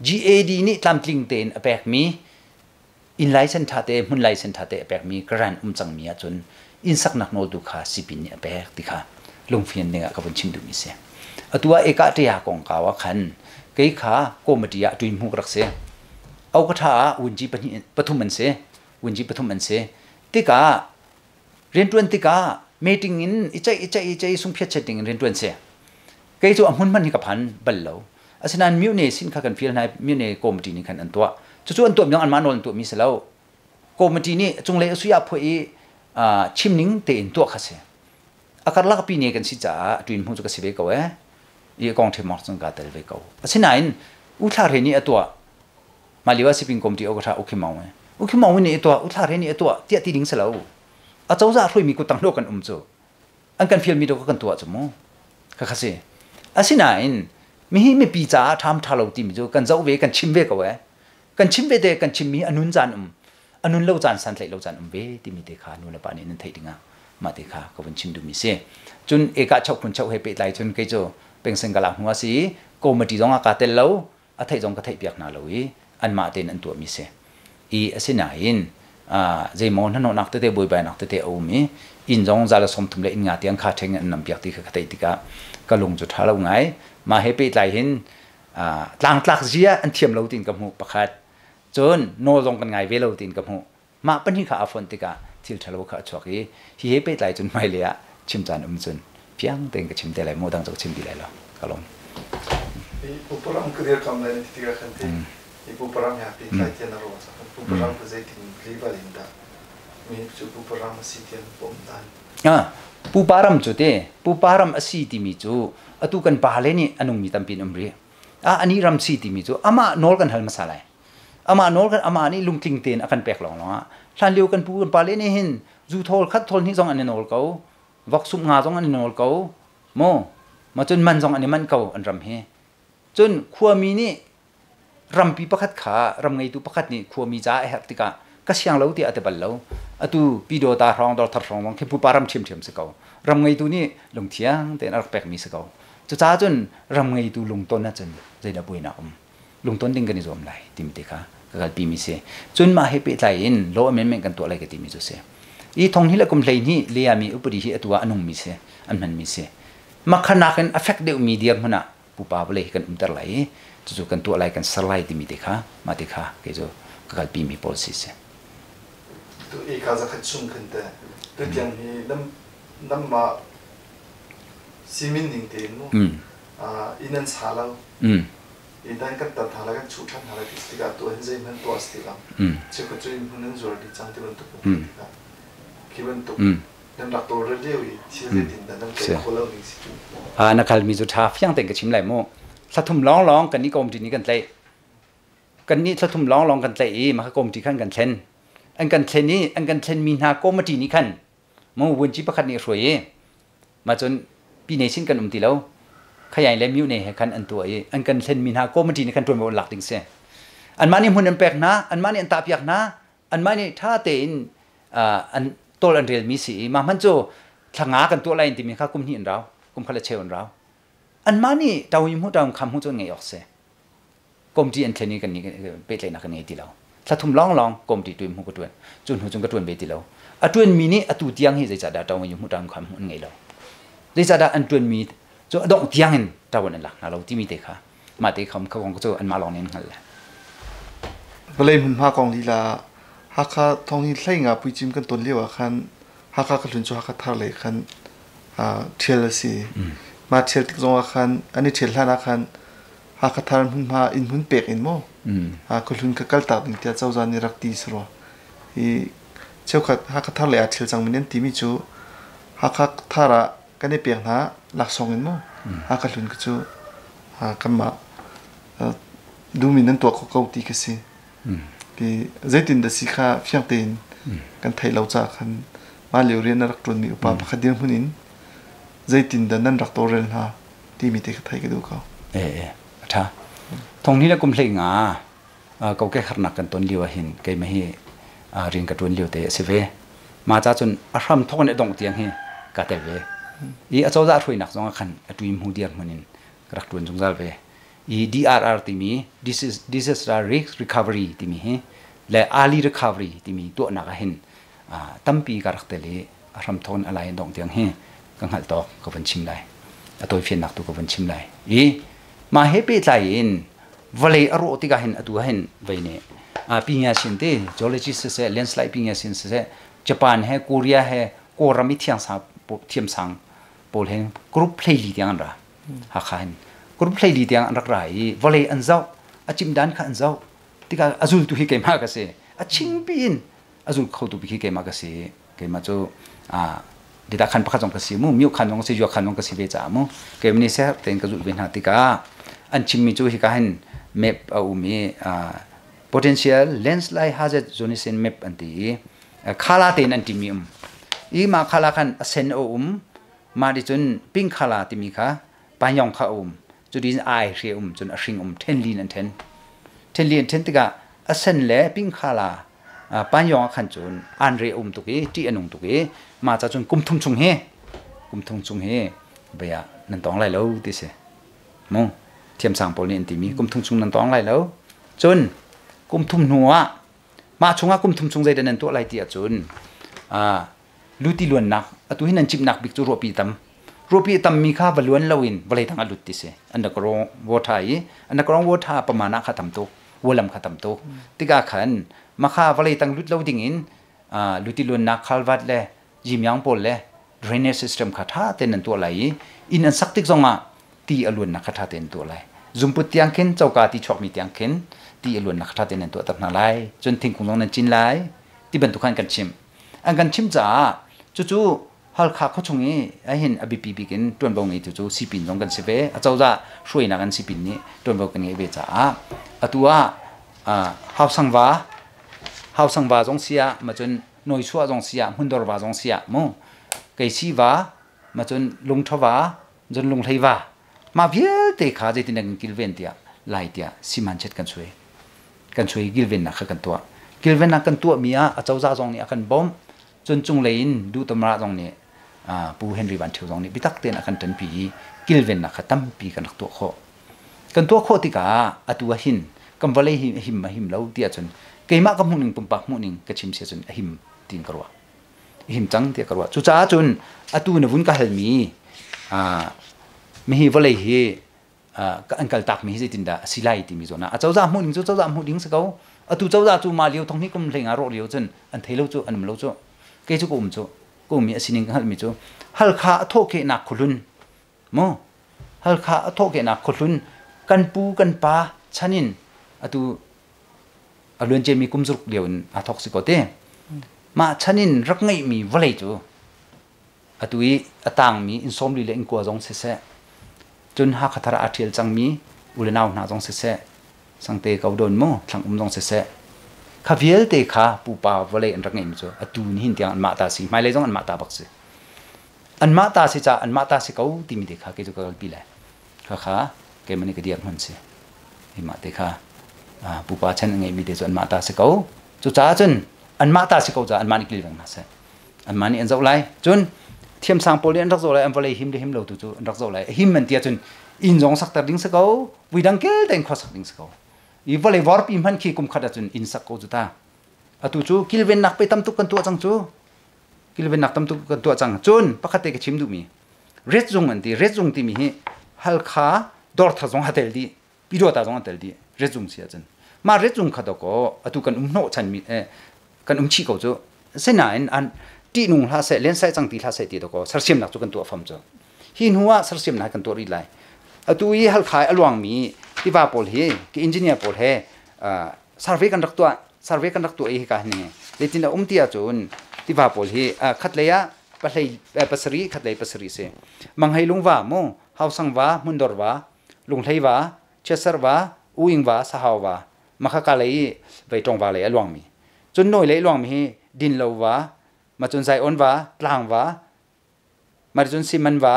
GAD นี่ตามติงเตนแปลกมีอินไลเซนทัดเตมุนไลเซนทัดเตแปลกมีกรันจังมีจนอินสักนักโนดูขาสิปีนี้แปลกติค่ะลงเฟียนดิ่งกับวันชิมดูมิเสียตัวเอกาเตียกองกาวขันเกี่ยขาโกมติยาดุยมุกรักเสียเอากระทาวุนจีปฐุมมันเสียวุนจีปฐุมมันเสียติกาเรียนตัวติกาเมติงอินอิจสุงเพียรเชติงเรียนตัวเสียเกี่ยตัวอมุนมันนี่กับพันบัลโลอาศัยนั้นมิวเนสินข้ากันฟิลนายมิวเนโกมตินี่ขันอันตัวจู่อันตัวยังอันมานนตัวมีเสลาโกมตินี่จงเลยสุยาพอยชิมนิงเตนตัวข้าเสียอาการลักปีนี้กันสิจ้าดุยมุกจะกสิเบกเอาอีกองเทมอร์สังกัดเดลเวกเอาสิ่งนั้นอุทาเรนี่ตัวมาลีว่าสิเป็นกรมที่อกระทาโอเคมองโอเคมองนี่ตัวอุทาเรนี่ตัวที่ที่ดิ้งเสลาอาเจ้าจะช่วยมีกุตังโลกันจูอันกันฟิลมีโดกันตัวจมูกข้าศึกสิ่งนั้นมีปีจ้าทำทารุณที่มีจูกันเจ้าเวกันชิมเวกเอากันชิมเวเดกันชิมมีอนุนจานอนุนเล่าจานสันเลยเล่าจานเวที่มีเดขานูละปานี่นั่นไทยดิ้งมาเดขาก็เป็นชิมดูมีเสียจนเอกชาวคนชาวเฮเปตไลจนเกจูเป็นสิ่งกลางหัวสีโกมติจงอากาศเตลล์อาทัยจงกระทัยเปียกนาลอยอันมาเตนอันตัวมิเสอีสิ่งนั้นใจมองนั่นนักเตะบอยไปนักเตะเอามีอินจงจะละสมทุมเลยอินงาเตียงขาดเชิงอันนำเปียกที่กระทัยติกะก็ลงจุดท้าเราไงมาเฮเปตไลเห็นต่างหลักเสียอันเทียมเราตินกับหูประคัดจนโนจงกันไงเวเราตินกับหูมาปัญหาอาฟอนติกะที่ทะเลาะขาดชวกีเฮเปตไลจนไม่เลยอะชิมจานจนเพียงเต็งกับชิมเตลัยโมดังจากชิมดีเลยล่ะก็ลงผู้ปรามคือเดียร์คำนั้นที่ก็ขันทีผู้ปรามอยากปีใครเทียนรู้สักผู้ปรามก็จะถึงรีบลินดามีจุดผู้ปรามสิเทียนปมดันผู้ปรามจุดเต้ผู้ปรามสิที่มีจูตุกันบาเลนี่อนุมีตัมปินรีอันนี้รำสิที่มีจูอามาโนลกันหัลมาสลายอามาโนลกันอามานี่ลุงติงเตนอากันแปลกหลงเนาะท่านเลี้ยวกันผู้กันบาเลนี่เห็นจูทอลคัดทอลนี่จงอันนี้โนลเขาวักสุกงาจงอันนี้โนลเขาโมมาจนมันจงอันนี้มันเขาอันรำเฮจนขัวมีนี่รำปีประคัดขารำไงตูประคัดนี่ขัวมีจ้าเอติกาก็เสียงเราที่อัตบัลเราตูปีโดตารองดอทารองแค่ผู้ปารำเฉียมสกาวรำไงตูนี่ลงเทียงแต่นักแปลกมีสกาวจะจ้าจนรำไงตูลงต้นนะจนใจดับบุยนะลงต้นดิ้งกันนี่รวมไหลติมิติค่ะก็ปีมีเสียจนมาให้ไปไหลอินโลเมนเมนกันตัวอะไรกันติมิจุเสียอีทงที่ละกุมเลยนี่เลียมีอุปริหิตัวอนุมิเสอันมันมิเสมาขนาดกัน affect เดมีเดียมันนะผู้ป่าวเลยกันตรไหลจู่กันตัวอะไรกันสไลด์ที่มีเด็กค่ะมาเด็กค่ะก็จะก็ปีมี policy เสตัวเอกาจะขัดชุ่มขึ้นแต่ตัวอย่างนี้น้ำมาซีมินนิ่งเต็มนู้อินันสาเราอินันกันตัดหาแล้วกันชุดทันหาแล้วที่สติกาตัวเห็นใจมันตัวสติกาเชื่อว่าจะมีคนนั้นจอดที่จังที่มันตุกคิดว่าตุกนั่นหลักตัวเรียวอีที่จะติดแต่นั่นเป็นคนเล่าหนึ่งสินักข่าวมีจุดท้ายังแต่งกับชิมไหลโมสัตุ่มร้องกันนี่กรมที่นี่กันเลยกันนี่สัตุ่มร้องกันเลยมาขกรมที่ขั้นกันเช่นอันกันเช่นนี้อันกันเช่นมีนาโกมที่นี่ขั้นโมวันจีประคันนี่รวยมาจนปีนี้ชิ้นกันตีแล้วขยายและมิวเนี่ยขั้นอันตัวอันกันเช่นมีนาโกมที่นี่ขั้นตัวมันหลักดิ่งเสียอันมานี่หุ่นอันแปลกนะอันมานี่อันตาเปียกนะอันมานี่ถ้าเต็นอันตัวอันเรียลมีสีมามันโจทางากันตัวอะไรที่มีข้ากุมหินเรากุมขลังเชวันเราอันมานี่ดาวยิมหูดาวคำหูจนไงออกเสียกุมที่อันเทนี่กันนี่เป็นเลยนักกันไงที่เราถ้าทุ่มร้องกุมที่ตัวหูกระตุ้นจนหูจนกระตุ้นไปที่เราอันตัวมีนี่อันตัวเตียงให้ใจจัดดาวยิมหูดาวคำหูไงเราใจจัดอันตัวมีจนดอกเตียงเห็นดาวนั่นหลักนะเราที่มีเด็กค่ะมาเด็กคำเขาคงก็จะอันมาลองนี่นั่นแหละเวลามันพากองลีลาฮักข้าทองนี้ใช่งาปุยจิมกันต้นเลี้ยวคันฮักข้ากระลุนจูฮักข้าทาเลยคันเทียลสิมาเทียลติกจงคันอันนี้เทียลท่านักคันฮักข้าทานหุ่นมาอินหุ่นเปียกอินโม่กระลุนก็กลตัดนี่เจ้าเจ้าจานี่รักดีสุดว่าที่เจ้าฮักข้าทาเลยเทียลจังมินตีมิจูฮักข้าทาระกันได้เปียกนะหลักสองอินโม่ฮักกระลุนก็จูกันมาดูมินนั่นตัวเขาเกาตีกันสิที่ใจตินดัสิข้าเพียงเต็นกันไทยเราจากคันมาเลี้ยวเรียนนักตุนมีอุปาขัดเดียงหุ่นิน dây tin đan nan rak to rel ha ti mi te thai ke du ko tha thong ni la kum hlei nga ko ke kharnak kan ton liwa hin ke ma hi ring ka ton liu te se ve ma cha chun a ram thon ne dong tiang hi ka te ve I a chaw za throi nak zong khan atui mu diak manin rak ton jong zal ve I DRR ti mi disaster risk recovery ti mi he le early recovery ti mi to na ka hin tampi ka rak te le a ram thon alai dong tiang he kang hal to ko van chim lai atoi phian nak tu ko van chim lai ma he pe tlai in vale aro ti ka hin atu hin ve ne pinya sin te geologist se landslide pinya sin se Japan hai Korea hai Korami thiang sa thiam sang pol hen group play li tiang ra ha khan group play li tiang rak rai vale anzau achim dan kha anzau tika azul tu hi ke ma ka se aching pin azul khau tu bi ke ma ka se ke ma cho dita khan pakha jong ka si mu miu khan jong se jo khan jong ka si ve cha mu ke ni se ten ka zul ben ha tika an chim mi chu hi ka hen map au mi potential landslide hazard zone sen map anti khala ten anti mi I ma khala khan asen o ma di chun pink khala ti mi kha panyong kha chu din ai re chun ashing 10 lin and 10 lin 10 tika asen le pink khala panyong khan chun an re tu ki ti anung tu ki ma cha chun kum thum chung he beya nan tong lai lo ti se mo thiam sang pol ni ti mi kum thum chung nan tong lai lo chun kum thum nuwa ma chunga kum thum chung zai dan to lai ti a chun luti luan nak atu hinan chip nak bik chu ropi tam mi kha balun lawin balai thanga lutti se andakrong wotha pamana kha tam to wolam kha tam to tika khan makha balai tang lut loading in luti luan nak khalwat le jimyang pol le drainage system kha tha ten to lai in an saktik zonga ti alun nak kha tha ten to lai zumput tiang ken chauka ti chok mi tiang ken ti alun nak kha ten to tak na lai chun thingkung long nan chin lai ti ban tu khan kan chim an kan chim cha chu hal kha kho chungi a hin abipi bikin ton bong ni chu sipin jong kan sebe a chawza shroi na kan sipin ni ton bong kan nge be cha atua hausang wa jong sia ma chun noi chua jong sia hundor wa jong sia mo kai si wa ma chun lung thawa jon lung thei wa ma biel te kha je tin kilven tia lai tia siman chet kan chui gilven na kha kan to kilven na kan to mia a chawza jong ni akan bom chun chung lein du tamra jong ni pu Henry ban thiu jong ni bitak ten akan tan pi kilven na khatam pi kan to kho ti ka atua hin kam vale him lo ti a chun keima kam huning pumpa muning ka chim se chun him tin karwa him chang ti karwa chu cha chun atu na vun ka halmi mi hi vale hi ka ankal tak mi hi tin da silai ti mi zona a chawza muning se ko atu chawza chu ma liu thong ni kum lenga ro liu chun an thelo chu anum lo chu ke chu ko mi asining hal mi chu hal kha tho ke na khulun mo hal kha tho ke na khulun kan pu kan pa chanin atu alun je mi kumzuk leun a thok si ko te ma chanin rak ngai mi walei chu atui atang mi insom li le in ko jong se chun ha khathara athil chang mi ulenaw na jong se sangte kaudon mo thlang jong se khaviel te kha pupa vale an rangai chu atu ni hin tiang an ma ta si mai le jong an ma ta bak se an ma ta si cha an ma ta si kau ti mi de kha ke chu ka pi la kha ke mani ke diam hun se hi ma te kha pupa chen ngai mi de chu an ma ta si kau chu cha chun an ma ta si kau cha an ma ni kli wang na se an ma ni an zau lai chun thiam sang pol an rak zo lai an vale him de him lo tu chu an rak zo lai him man tia chun in jong sak tar ding se kau wi dang ke teng kho sak ding se kau I vale war pi man ki kum khada chun in sak ko juta atu chu kilven nak pe tam tu kan tu chang chu kilven nak tam tu kan tu chang chun pakhate ke chim du mi red zung ti mi hi hal kha dor tha jong hatel di piro ta jong hatel di red zung sia chen ma red zung kha do ko atu kan no chan mi kan chi ko chu se na an ti nung hla se len sai chang ti hla se ti do ko sarsim nak chu kan tu afam chu hin huwa sarsim na kan to ri lai atu I hal khai alwang mi ti ba pol he ki engineer pol he survey kan rak tu e ka ni letin da umtia chun ti ba pol he khatleya pasari khatlei pasari se manghai lungwa mo hausang wa mundor wa lunglei wa chesar wa uing wa sahaw wa makha ka lei vai tong wa le alwang mi chun noi le alwang mi din lo wa ma chun sai on wa tlang wa ma chun siman wa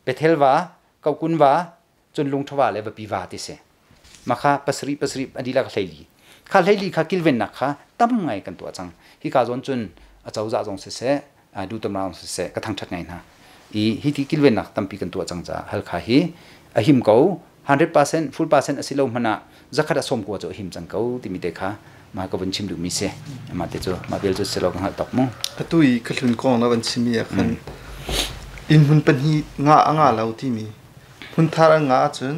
เปเทลวาเกากุนวาจนลุงทว่าเลยแบบปีวาติเสมาค่ะปัสริอันดีละก็เลยลีค่ะเลยลีค่ะกิลเวนนักค่ะตั้มไงกันตัวจังฮิกาจนเจ้าจ่าจงเสดูตำราเสก็ทั้งชัดไงนะฮิที่กิลเวนนักตั้มปีกันตัวจังจ้าฮัลค่ะฮิหิมเกา100% full percent อสิลมมันจะขัดสมกว่าจะหิมจังเกาที่มีเด็กค่ะมาก็บัญชิมดูมิเสมาเตจูมาเบลจูเสลกันหัดตกมั้งตุยขลุ่นกองนะบัญชิมีอ่ะคันอินหุ่นเป็นฮีงาเราที่มีหุ่นทารงาจน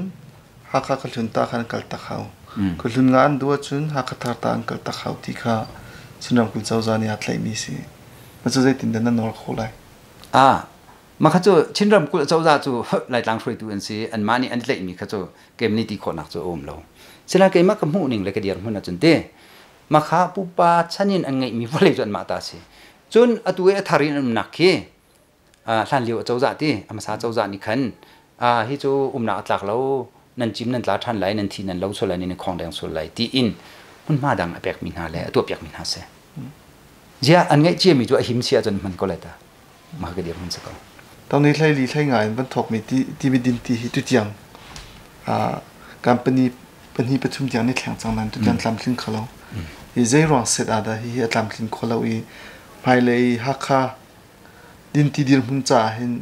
หากขลุ่นตาคันกัลตะเขาขลุ่นงานด้วยจนหากทาร์ตานกัลตะเขาที่ข้าฉันรำคุณเจ้าจานี่อัตไลมีสิมันจะได้ติดดันนอร์โคไลมาข้าจูชินรำกุลเจ้าจ่าจูไล่ตั้งช่วยตัวอันสิอันมานี่อันเล็กมีข้าจูเกมนี้ตีคนนักจูอมเราเสร็จแล้วเกมมากับหูนิ่งเลยก็เดียร์หุ่นน่ะจนเต้มาข้าปูปาชันยินอันไงมีวอลเลย์จนมาตาสิจนอตัวทารินนักเฮท่านเลี้ยวเจ้าจ่าตีอามาซาเจ้าจ่านี่ขันฮิจูนักตักเรานั่นจิมนั่นลาท่านไหลนั่นทีนั่นเราส่วนไหลนี่ของแดงส่วนไหลตีอินหุ่นมาดังเปียกมินหาเลยตัวเปียกมินหาเสเจ้าอันไงเจ้ามีตัวหิมเสียจนมันก็เลยตามาก็เดียร์หุ่นสักตอนนี้ใช้ลีใช้งานบรรทุกมีที่มีดินที่ตุจังการปนีประชุมอย่างนี้แข่งจังนั้นตุจังตามสิ่งเขาเราอีเจรอนเสร็จอะไรที่ตามสิ่งเขาเราอีภายเลยฮักค่าดินที่ดินหุ่นจ่าเห็น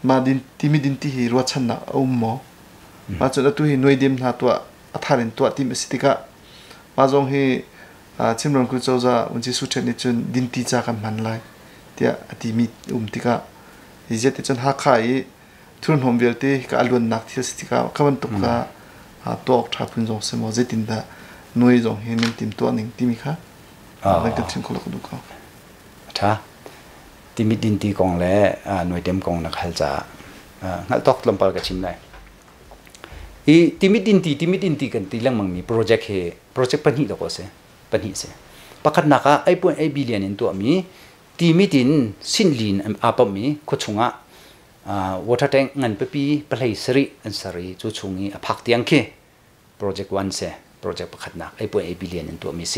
มาดินที่มีดินที่รัวชนะอุ้มหมอมาจนตัวเห็นหน่วยเดียมหาตัวอัฐารินตัวที่มีสติกะมาจงให้ชิมรอนคุณเจ้าจะวันที่สุดนี้จนดินที่จากกันมันเลยเดี๋ยวที่มีติกะอีเจติจนฮักค่าอีทุนหอมเวลตีก็อารมณ์นักที่สติกะขบันตุกะตัวออกทาพุนจงเสมอเจตินดาหน่วยจงเห็นมันติมตัวหนึ่งที่มีค่ะแล้วก็ชิมคนละคนดูเขาท่าที่มีดินตีกองและหน่วยเต็มกองนักฮัลจ่างั้นตกลงไปกับชิมได้ที่มีดินตีกันที่เรื่องมันมีโปรเจกต์ปัญหาตัวก็เสปัญหาเสประคัดนักไอ้ปุ่นไอ้บิลเลียนตัวมีที่มีดินสินลินอาปมีโคชงวัฒน์แตงเงินไปปีไปเลยสรีอันสรีจู่ชงนี้พักเตียงเคโปรเจกต์วันเสโปรเจกต์ประคัดนักไอ้ปุ่นไอ้บิลเลียนตัวมีเส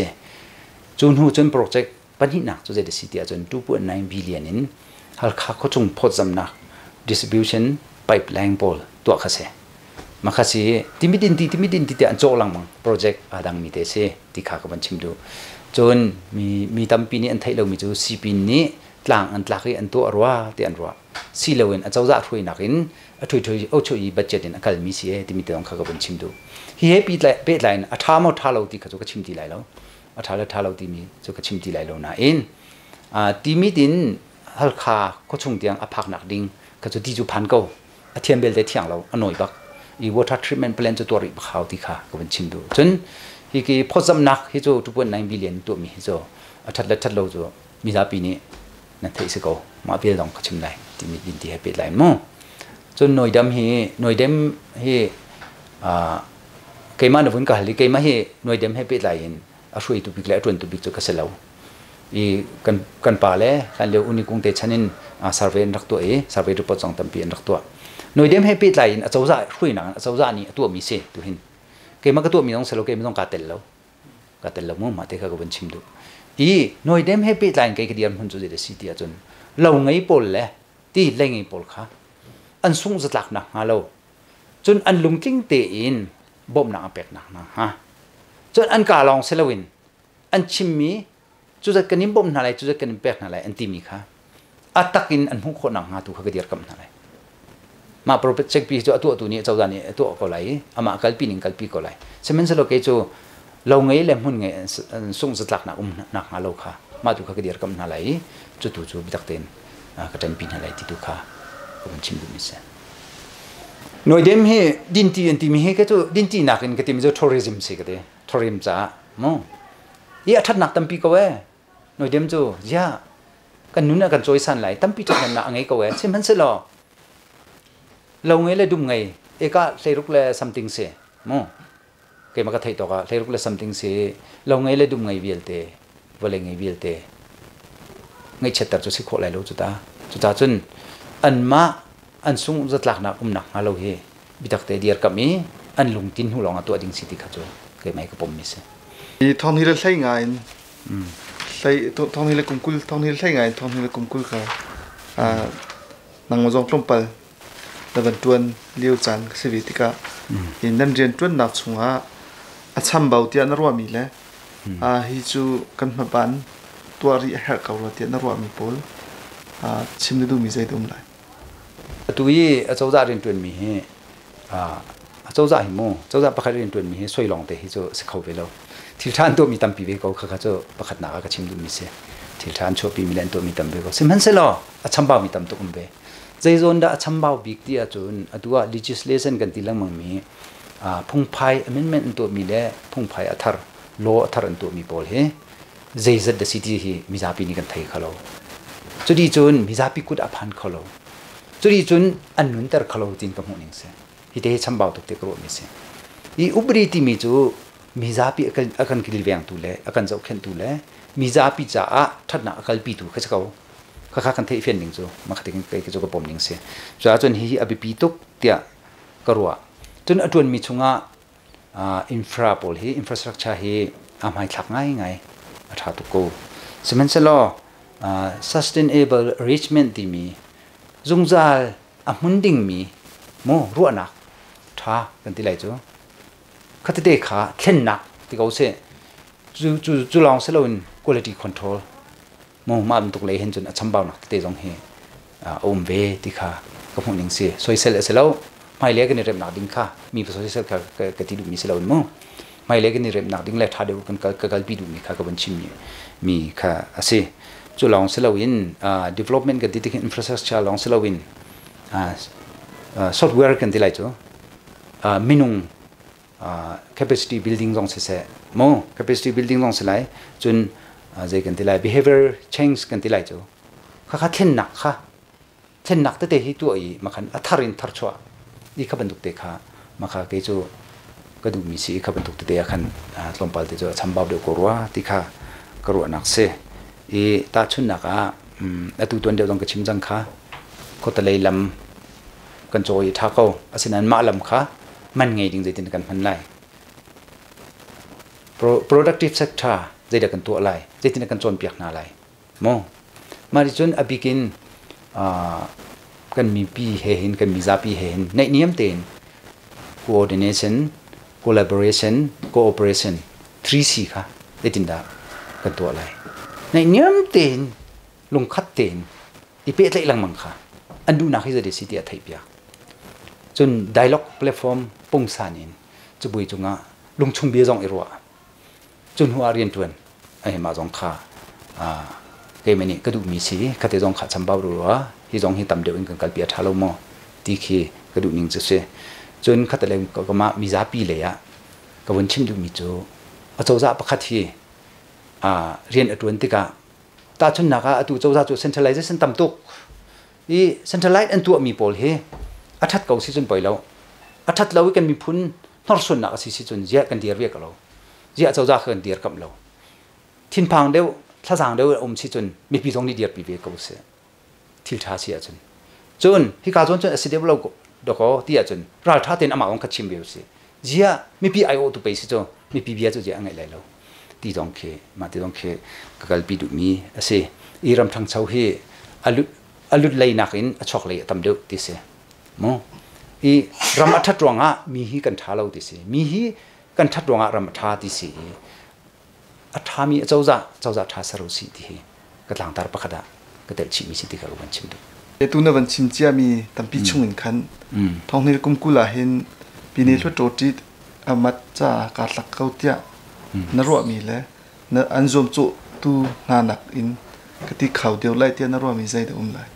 จนหูจนโปรเจกต์ปัญหานักจะได้สิทธิ์จน2.9 บิลเลียนฮัลข้าโคชงพอจำนัก distribution pipeline ball ตัวข้าเสมาข้าสิที่มีดินที่อันโจลังมั้งโปรเจกต์ดังมีเตเสที่ข้าก็บัญชิมดูจนมีตั้มปีนี้อันไทยเรามีจูซีปีนี้หลังอันหลักอันตัวรัวที่อันรัวซีเลวินอันเจ้าจ่าช่วยนักอินช่วยเอาช่วยบัดเจ็ตอินอันก็มีเสียที่มีแต่องข้าก็บัญชิมดูเฮ้ปีไลน์อัฐามอท่าเราที่ข้าจะก็ชิมที่ไลน์เราอัฐาเราที่มีจะก็ชิมที่ไลน์เรานะอินที่มีดินฮัลข้าก็ชงเตียงอภักหนักดิ่งข้าจะที่จูพันก็เทียมเบลเดที่อย่างเราอันหน่อยบักอีwater treatment plant จะตัวริบขาวที่ข้าก็บัญชิมดูจนฮีกีพอจำนักฮิโจ2.9 บิลเลียนตัวมีฮิโจทัดเราจูมีลาปีนี้นั่นเทสิโกมาเปลี่ยนลองก็ชิมได้ที่มีดินที่ให้เปลี่ยนไลน์มั้งจนหน่วยดำเฮเกมาหนุ่มก็ฮัลโหลเกมาเฮหน่วยดำให้เปลี่ยนไลน์ช่วยตัวบิ๊กแล้วตัวบิ๊กจะก็เสร็จแล้วอีกันป่าเลยกันเลี้ยวอุณิคงเตชันินsurvey รักตัวsurvey รูปจองตั้มเปลี่ยนรักตัวหน่วยเดมให้ปิดไลน์เจ้าจ่าช่วยหนังเจ้าจ่านี่ตัวมีเสตัวหินเกมันก็ตัวมีน้องเสลเกไม่ต้องการเตลแล้วมั่งมาเตะเขาก็บัญชิมดูหน่วยเดมให้ปิดไลน์เกย์เดียร์มันจะได้สิทธิ์จนเราไงปอลเลยที่เล่งไงปอลค่ะอันสูงจะหลักหนักฮะเราจนอันลุงจิ้งเตอินบ่มหนักเป็ดหนักนะฮะจนอันกาลองเซลวินอันชิมมีจุดจะกันนิ่มบ่มอะไรจุดจะกันนิ่มเป็ดอะไรอันที่มีค่ะอัตตะกินอันหุ่นคนหนักฮะตัวเขาก็เดียร์กับอะไรมาโปรเจกต์ปีจูตัวนี้เจ้าด้านนี้ตัวก็ไหลอามาคัลปีนึงคัลปีก็ไหลเช่นนั้นเราเกจูเราไงเล่มหุ่นไงส่งสลักนักนักฮาโลค่ะมาดูเขาก็เดียร์กับอะไรจุดบิดักเต็นก็จะปีนอะไรที่ดูค่ะก็มันชิมดูมิเสหน่วยเดิมเฮดินตีมีเฮก็จูดินตีนักก็ที่มีจูทัวริซึมสิก็ได้ทัวริมจ้ามั้งยี่ทัดนักตั้มปีก็เว้หน่วยเดิมจูย่ากันนู้นกันจอยสันไหลตั้มปีจะนักไงก็เว้เช่นนั้นสิล่ะเราไงเลยดุมไงก็เลยรุกเลย something เสียมั้งเกี่ยมันก็ไทยตัวก็เลยรุกเลย something เสียเราไงเลยดุมไงวิลเตวันเลยไงวิลเตไงเช็ดแต่จะสิขออะไรรู้จุดตาจนอันมาอันสูงจะหลักนักหนักเราเฮบิดักเตเดียร์กับมีอันลุงตินหูลองตัวดิ่งสิทธิขัดจ้เกี่ยไม่ก็ผมมิเสท้องนี้เราใช้งานใช้ท้องนี้เรากุ้งท้องนี้เราใช้งานท้องนี้เรากุ้งค่ะนางมาจองปล้มไป แต่วันตัวนเลี้ยวจันสวิติกาอินนั่นเรียนตัวนนับชงอาชัมเบาเตียนรัวมีเลยฮิจูกันมาบันตัวรีเฮกเอาละเตียนรัวมีพอลชิมดูมีใจตรงไหนตัวยี่เจ้าจ่าเรียนตัวมีเจ้าจ่าหิโมเจ้าจ่าประคัดเรียนตัวมีสวยลองแต่ฮิจูสเข้าไปแล้วที่ท่านตัวมีตั้มปีเวก็เขาจะประคัดหนักก็ชิมดูมีเสียที่ท่านชอบปีมีเลนตัวมีตั้มเวก็สิมันเสร็จแล้วชัมเบามีตั้มตุกเวใจโซนดาชัมเบาบิ๊กที่จุนตัว legislation กันที่ลังมังมีพงไพ่ amendment ตัวมีเล่พงไพ่อัฐร์ law อัฐร์ตัวมีพอลเฮใจจัดเดสิที่มีจาปีนี้กันไทยเขาเราจุดที่จุนมีจาปีกุดอภันเขาเราจุดที่จุนอันนุนเตอร์เขาเราจินกับหัวนิ่งเสียที่เดชัมเบาตุกเตกโรมีเสียอีอุบรีที่มีจูมีจาปีอากันกิริเวียงตัวเล่อากันเจ้าเข็นตัวเล่มีจาปีจ้าทัดหน้าอากันปีตัวเขาจะเขาข้ากันเทียนหนึ่งจูมาขัดกันไปก็จะกับผมหนึ่งเสียจนฮีอภิปีตุกเตียกรัวจนอดวนมีชงอินฟราโพลฮีอินฟราสตรักเจอร์ฮีไม่หลักง่ายไงอัฐาตุโกสมัยนั้น sustainable arrangement ที่มีจงใจมุนดิ้งมีโมรัวนักท่ากันที่ไรจูขัดเด็กขาเข็นนักที่เขาเสียจูลองเสลวิน quality controlมองมาเป็นตุกเลยเห็นจนชัมเบาหนักเตะจงเฮอมเวที่ข้ากับหุ่นหนึ่งเสียสวยเสร็จแล้วไม่เลี้ยกันในเรื่องหนักดิ้งข้ามีผสมเสร็จกับที่ดูมีเสร็จแล้วมั้งไม่เลี้ยกันในเรื่องหนักดิ้งเลยท่าเดียวกันกับปีดูมีข้ากับบัญชีมีข้าเสียจุลองเสร็จแล้ววินdevelopment กับดิจิทัล infrastructure ลองเสร็จแล้ววินsoftware กันที่ไรจูมินุงcapacity building จงเสียมั้ง capacity building จงเสียไรจนใจกันที่ไร behavior change กันที่ไรจูข้าเท่นหนักข้าเท่นหนักแต่เที่ตัวอีมาขันอัฐรินทร์ชัวนี่ข้าบรรทุกเตะข้ามาข้าเกจูก็ดูมีสีข้าบรรทุกเตะขันลงไปเตจูชัมบาวเดียวกรัวที่ข้ากรัวหนักเสียอีตาชุนหนักตัวตัวเดียวต้องกระชิมจังข้าก็ตะเลยลำกันโจยท่าเขาอาศัยนั้นมาลำข้ามันไงดิ้งใจตินกันพันไล่ productive sectorใจเด็กกันตัวอะไรใจที่นักกันจนเปียกนาอะไรมองมาดิจนอภิกินกันมีปีเห็นกันมีซาปีเห็นในนิยมเต็น coordination collaboration cooperation 3C ค่ะใจตินดากันตัวอะไรในนิยมเต็นลงคัดเต็นอีเป๊ะเลยลังมังค่ะอันดูนักที่จะได้สิทธิ์ไทยเปียจน dialogue platform ปงสานินจะบุยจงลงชุมเบียจงเอรัวจนหัวเรียนจวนไอ้มาจงข้าเกมนี้ก็ดูมีสีขัดจงข้าชัมบาวรัวที่จงให้ตำเดียวกันกับเบียร์ทารุมอที่คือก็ดูนิ่งจะเสียจนขัดเลยก็มามีซาปีเลยก็วันชิมดูมีจูเจ้าจ่าประคัดที่เรียนอดวนติกาตาชนนักตัวเจ้าจ่าจู centralization ต่ำตุกอี centralize อันตัวมีโพลเฮอัฐัดเก่าสิจนปล่อยแล้วอัฐัดเรากันมีพุนนอร์ส่วนนักสิจนเยอะกันเดียร์เรียกเราเยอะเจ้าจ่ากันเดียร์กับเราทินพังเดียวถ้าสั่งเดียวอมสิจนมีปีตรงนี้เดียร์ปีเวกเอาเสียทิลท่าเสียจนที่การจนสิเดียวเราดอกที่จนเราท่าเต็นอามาองคัดชิมเบลเสียเยอะมีปีไอโอตัวไปสิจนมีปีเบียร์จะเยอะไงเลยเราที่ตรงเคมาที่ตรงเคกัลปีดูมีเสียอีรำทั้งเช้าเฮอลุดเลยนักอินช็อกเลยทำเดียวที่เสียมั้งอีรำอัฐดวงมีฮีกันท่าเราที่เสียมีฮีกันทัดดวงรำท่าที่เสียอัฐามีเจ้าจ่าท่าสรุสิที่กำลังตารประคดาก็เดลชิมีสิทธิ์กับวันชิมดูตุนวันชิมเจียมีตั้งปีชุ่งอินคันท้องนี้กุมกุลาเห็นปีนี้ทั่วโจจิตอามัดจ่าการหลักเขาเตียนรัวมีแล้วนอันจมจุตูนานักอินกติข่าวเดียวไล่เตียนรัวมีใจเดิมเลย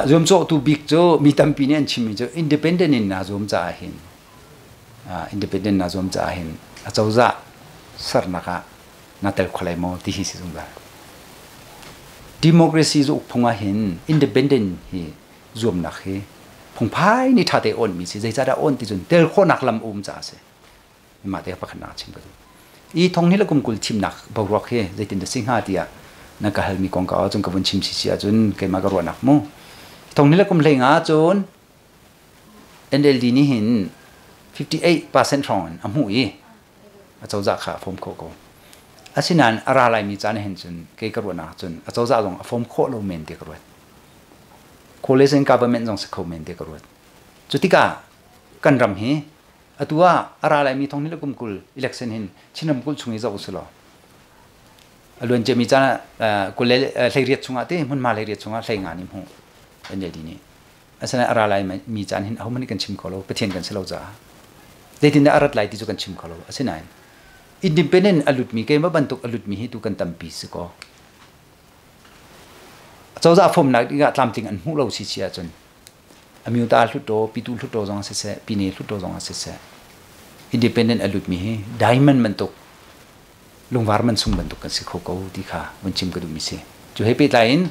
จมจุตูบิ๊กจูมีตั้งปีนี้ชิมจูอินดิเพนเดนต์น่าจมจ่าเห็นอินดิเพนเดนต์น่าจมจ่าเห็นเจ้าจ่าสารนักนาเตลขลัยมอที่ฮิสิจุงบาดิโมคราซีจุพงเห็นอินดิเพนเดนต์ฮีจมนักฮีพงพายนี่ท่าเตออนมีสิใจจ่าออนที่จุนเตลคนนักลำจ่าเสมาเตะพักหนาชิมกันอีทองนี้เรากุมกุลชิมนักบวกเฮใจตินเดสิงหาเดียนักการมีกองก้าวจนกับวันชิมสิจุนเกี่ยมากรวนักมู่ทองนี้เรากุมเลยงาจุน NLD นี่เห็น 58% ทองอันหูอีเจ้าจ่าขาฟอมโคโกอาศินันอะไรมีจานเห็นจนเกี่ยกรวนักจนเจ้าจ่าลงฟอมโคโลเมนเดียกรวด coalition government จงสักครู่เมนเดกรวดจุดที่กากันรำเฮตัวอะไรมีท้องนี้ละกุมกุล election เห็นชินรำกุลช่วงนี้จะอุศลล้วนจะมีจ้ากุลเลยเรียดช่วงอาทิตย์มันมาเลยเรียดช่วงอาทิตย์งานนี้หูเป็นอย่างนี้อาศัยอะไรมีจ้าเห็นเอามันกันชิมเขาเราไปเทียนกันเสลาจ้าเดี๋ยวที่นั่นอะไรที่จะกันชิมเขาเราอาศัยนั่น independent อลุดมีเกมว่าบรรทุกอลุดมีให้ดูกันตั้มปีสก็เจ้าจ้าผมนักที่ก็ตามจริงอันหูเราชี้จนอมิวตาลุดโตปีตูลุดโตจงเสร็จปีนี้ลุดโตจงเสร็จ independent อลุดมีให้ได้มันบรรทุกลุงวาร์มันส่งบรรทุกกันสิเขาเขาดีค่ะวันชิมก็ดูมิเซ่จู่ให้ไปไลน์